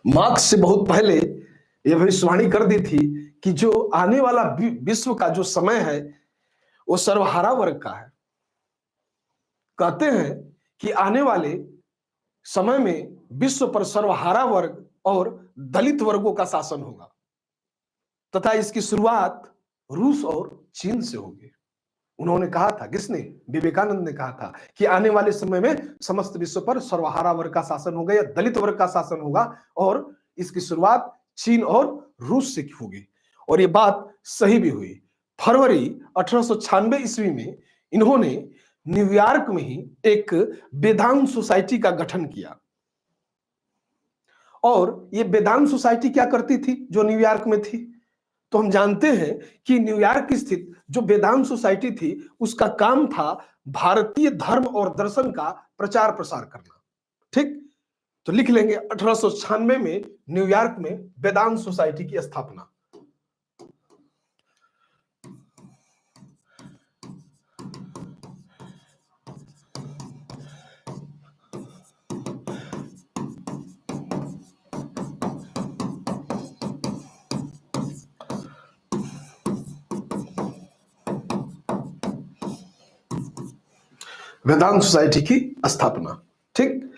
मार्क्स से बहुत पहले यह भविष्यवाणी कर दी थी कि जो आने वाला विश्व का जो समय है वो सर्वहारा वर्ग का है। कहते हैं कि आने वाले समय में विश्व पर सर्वहारा वर्ग और दलित वर्गों का शासन होगा तथा इसकी शुरुआत रूस और चीन से होगी। उन्होंने कहा था, किसने? विवेकानंद ने कहा था कि आने वाले समय में समस्त विश्व पर सर्वहारा वर्ग का शासन होगा या दलित वर्ग का शासन होगा और इसकी शुरुआत चीन और रूस से होगी। और ये बात सही भी हुई। फरवरी 1896 ईस्वी में इन्होंने न्यूयॉर्क में ही एक वेदांत सोसाइटी का गठन किया। और ये वेदांत सोसाइटी क्या करती थी जो न्यूयॉर्क में थी? तो हम जानते हैं कि न्यूयॉर्क स्थित जो वेदांत सोसाइटी थी उसका काम था भारतीय धर्म और दर्शन का प्रचार प्रसार करना। ठीक। तो लिख लेंगे 1896 में न्यूयॉर्क में वेदांत सोसाइटी की स्थापना। वेदांत सोसाइटी की स्थापना। ठीक।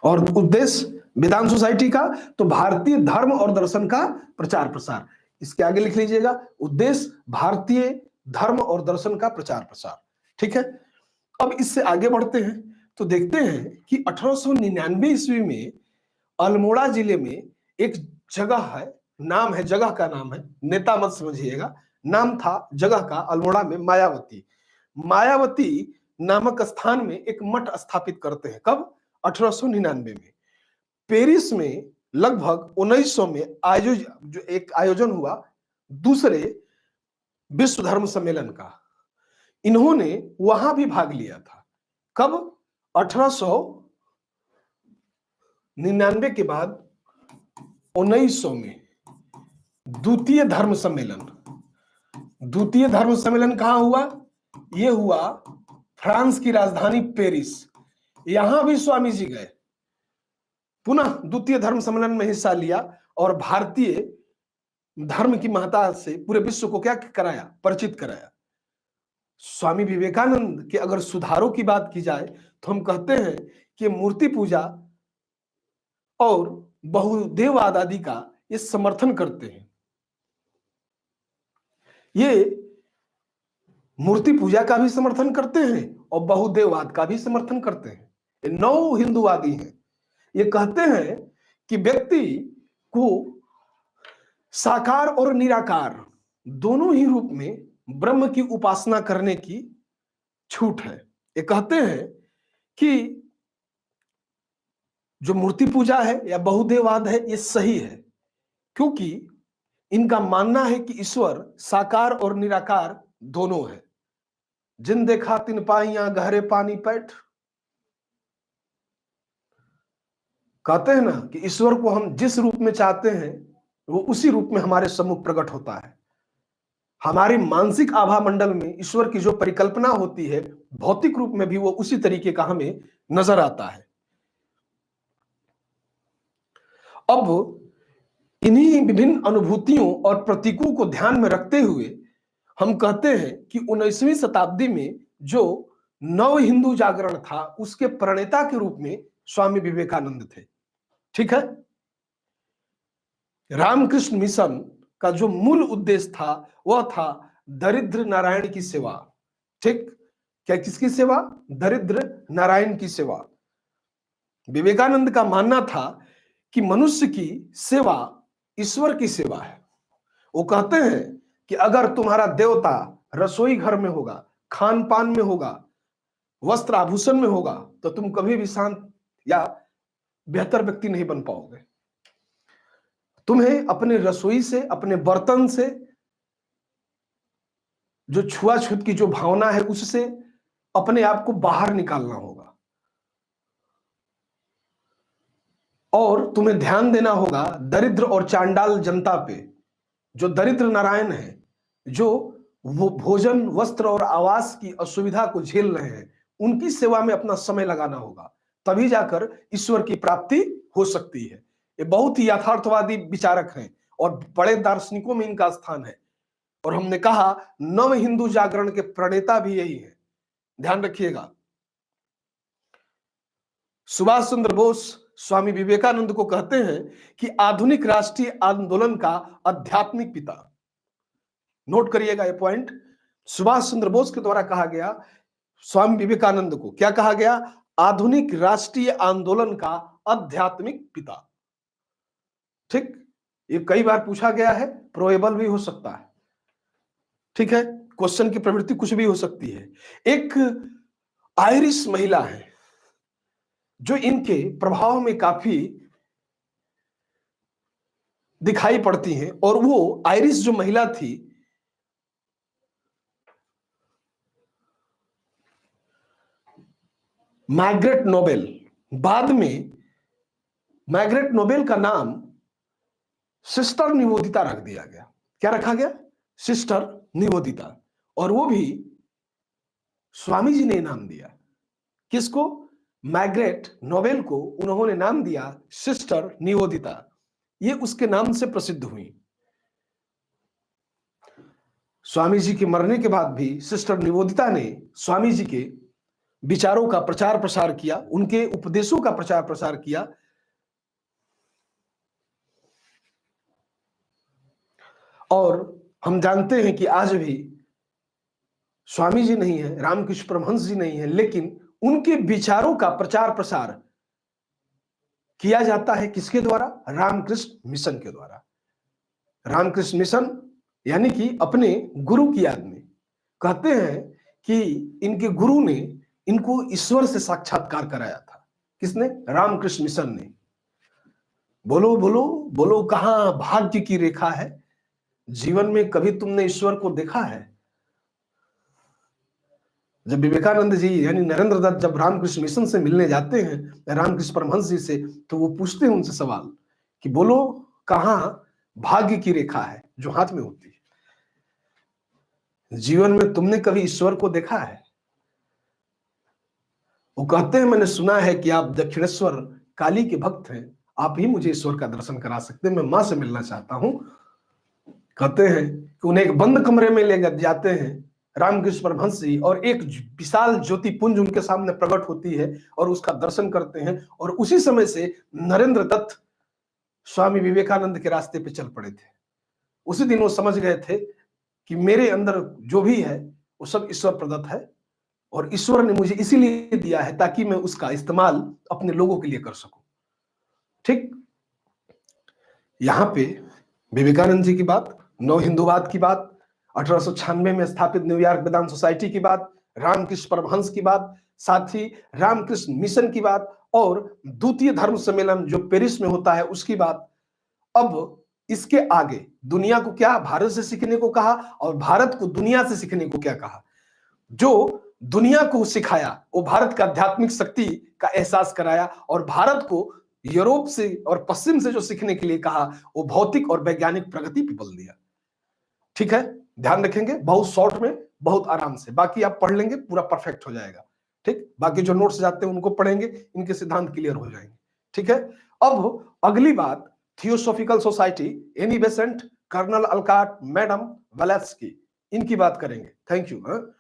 और उद्देश्य वेदांत सोसाइटी का तो भारतीय धर्म और दर्शन का प्रचार प्रसार। इसके आगे लिख लीजिएगा, उद्देश्य भारतीय धर्म और दर्शन का प्रचार प्रसार। ठीक है। अब इससे आगे बढ़ते हैं तो देखते हैं कि 1899 ईस्वी में अल्मोड़ा जिले में एक जगह है, नाम है, जगह का नाम है, नेता मत समझिएगा, नाम था जगह का अल्मोड़ा में मायावती। मायावती नामक स्थान में एक मठ स्थापित करते हैं। कब? 1899 में। पेरिस में लगभग 1900 में एक आयोजन हुआ दूसरे विश्व धर्म सम्मेलन का। इन्होंने वहां भी भाग लिया था। कब? 1899 के बाद 1900 में द्वितीय धर्म सम्मेलन। द्वितीय धर्म सम्मेलन कहां हुआ? यह हुआ फ्रांस की राजधानी पेरिस। यहां भी स्वामी जी गए, पुनः द्वितीय धर्म सम्मेलन में हिस्सा लिया और भारतीय धर्म की महत्ता से पूरे विश्व को क्या कराया? परिचित कराया। स्वामी विवेकानंद के अगर सुधारों की बात की जाए तो हम कहते हैं कि मूर्ति पूजा और बहुदेववाद आदि का ये समर्थन करते हैं। ये मूर्ति पूजा का भी समर्थन करते हैं और बहुदेववाद का भी समर्थन करते हैं। ये नौ हिंदूवादी हैं। ये कहते हैं कि व्यक्ति को साकार और निराकार दोनों ही रूप में ब्रह्म की उपासना करने की छूट है। ये कहते हैं कि जो मूर्ति पूजा है या बहुदेववाद है ये सही है, क्योंकि इनका मानना है कि ईश्वर साकार और निराकार दोनों है। जिन देखा तिन पाइया गहरे पानी पैठ। कहते हैं ना कि ईश्वर को हम जिस रूप में चाहते हैं वो उसी रूप में हमारे सम्मुख प्रकट होता है। हमारी मानसिक आभा मंडल में ईश्वर की जो परिकल्पना होती है भौतिक रूप में भी वो उसी तरीके का हमें नजर आता है। अब इन्हीं विभिन्न अनुभूतियों और प्रतीकों को ध्यान में रखते हुए हम कहते हैं कि 19वीं शताब्दी में जो नव हिंदू जागरण था उसके प्रणेता के रूप में स्वामी विवेकानंद थे। ठीक है। रामकृष्ण मिशन का जो मूल उद्देश्य था वह था दरिद्र नारायण की सेवा। ठीक। क्या? किसकी सेवा? दरिद्र नारायण की सेवा। विवेकानंद का मानना था कि मनुष्य की सेवा ईश्वर की सेवा है। वो कहते हैं कि अगर तुम्हारा देवता रसोई घर में होगा, खान पान में होगा, वस्त्र आभूषण में होगा तो तुम कभी भी शांत या बेहतर व्यक्ति नहीं बन पाओगे। तुम्हें अपने रसोई से, अपने बर्तन से जो छुआछूत की जो भावना है उससे अपने आप को बाहर निकालना होगा, और तुम्हें ध्यान देना होगा दरिद्र और चांडाल जनता पे। जो दरिद्र नारायण है, जो वो भोजन वस्त्र और आवास की असुविधा को झेल रहे हैं, उनकी सेवा में अपना समय लगाना होगा, तभी जाकर ईश्वर की प्राप्ति हो सकती है। ये बहुत ही यथार्थवादी विचारक हैं और बड़े दार्शनिकों में इनका स्थान है। और हमने कहा नव हिंदू जागरण के प्रणेता भी यही है, ध्यान रखिएगा। सुभाष चंद्र बोस स्वामी विवेकानंद को कहते हैं कि आधुनिक राष्ट्रीय आंदोलन का आध्यात्मिक पिता। नोट करिएगा ये पॉइंट, सुभाष चंद्र बोस के द्वारा कहा गया, स्वामी विवेकानंद को क्या कहा गया? आधुनिक राष्ट्रीय आंदोलन का आध्यात्मिक पिता। ठीक, ये कई बार पूछा गया है, प्रोएबल भी हो सकता है। ठीक है, क्वेश्चन की प्रवृत्ति कुछ भी हो सकती है। एक आयरिश महिला है जो इनके प्रभाव में काफी दिखाई पड़ती हैं, और वो आयरिश जो महिला थी, मार्गरेट नोबेल। बाद में मार्गरेट नोबेल का नाम सिस्टर निवेदिता रख दिया गया। क्या रखा गया? सिस्टर निवेदिता। और वो भी स्वामी जी ने नाम दिया। किसको? मार्गरेट नोबेल को उन्होंने नाम दिया सिस्टर निवेदिता। ये उसके नाम से प्रसिद्ध हुई। स्वामी जी के मरने के बाद भी सिस्टर निवेदिता ने स्वामी जी के विचारों का प्रचार प्रसार किया, उनके उपदेशों का प्रचार प्रसार किया। और हम जानते हैं कि आज भी स्वामी जी नहीं है, रामकृष्ण परमहंस जी नहीं है, लेकिन उनके विचारों का प्रचार प्रसार किया जाता है किसके द्वारा? रामकृष्ण मिशन के द्वारा। रामकृष्ण मिशन यानी कि अपने गुरु की याद में। कहते हैं कि इनके गुरु ने इनको ईश्वर से साक्षात्कार कराया था। किसने? रामकृष्ण मिशन ने। बोलो बोलो बोलो, कहां भाग्य की रेखा है? जीवन में कभी तुमने ईश्वर को देखा है? जब विवेकानंद जी यानी नरेंद्र दत्त जब रामकृष्ण मिशन से मिलने जाते हैं रामकृष्ण परमहंस जी से, तो वो पूछते हैं उनसे सवाल कि बोलो कहां भाग्य की रेखा है जो हाथ में होती है? जीवन में तुमने कभी ईश्वर को देखा है? वो कहते हैं मैंने सुना है कि आप दक्षिणेश्वर काली के भक्त हैं, आप ही मुझे ईश्वर का दर्शन करा सकते हैं, मैं मां से मिलना चाहता हूं। कहते हैं कि उन्हें एक बंद कमरे में ले जाते हैं रामकृष्ण परमहंस जी, और एक विशाल ज्योति पुंज उनके सामने प्रकट होती है और उसका दर्शन करते हैं। और उसी समय से नरेंद्र दत्त स्वामी विवेकानंद के रास्ते पे चल पड़े थे। उसी दिन वो समझ गए थे कि मेरे अंदर जो भी है वो सब ईश्वर प्रदत्त है, और ईश्वर ने मुझे इसीलिए दिया है ताकि मैं उसका इस्तेमाल अपने लोगों के लिए कर सकूं। ठीक, यहां पे विवेकानंद जी की बात, नव हिंदूवाद की बात, 1896 में स्थापित न्यूयॉर्क वेदांत सोसाइटी की बात, रामकृष्ण परमहंस की बात, साथ ही रामकृष्ण मिशन की बात, और द्वितीय धर्म सम्मेलन जो पेरिस में होता है उसकी बात। अब इसके आगे दुनिया को क्या भारत से सीखने को कहा, और भारत को दुनिया से सीखने को क्या कहा? जो दुनिया को सिखाया वो भारत का आध्यात्मिक शक्ति का एहसास कराया, और भारत को यूरोप से और पश्चिम से जो सीखने के लिए कहा वो भौतिक और वैज्ञानिक प्रगति पे बल दिया। ठीक है, ध्यान रखेंगे, बहुत शॉर्ट में बहुत आराम से, बाकी आप पढ़ लेंगे पूरा परफेक्ट हो जाएगा। ठीक, बाकी जो नोट्स जाते हैं उनको पढ़ेंगे, इनके सिद्धांत क्लियर हो जाएंगे। ठीक है, अब अगली बात theosophical society, Annie Besant, colonel Olcott, madam Blavatsky, इनकी बात करेंगे। Thank you.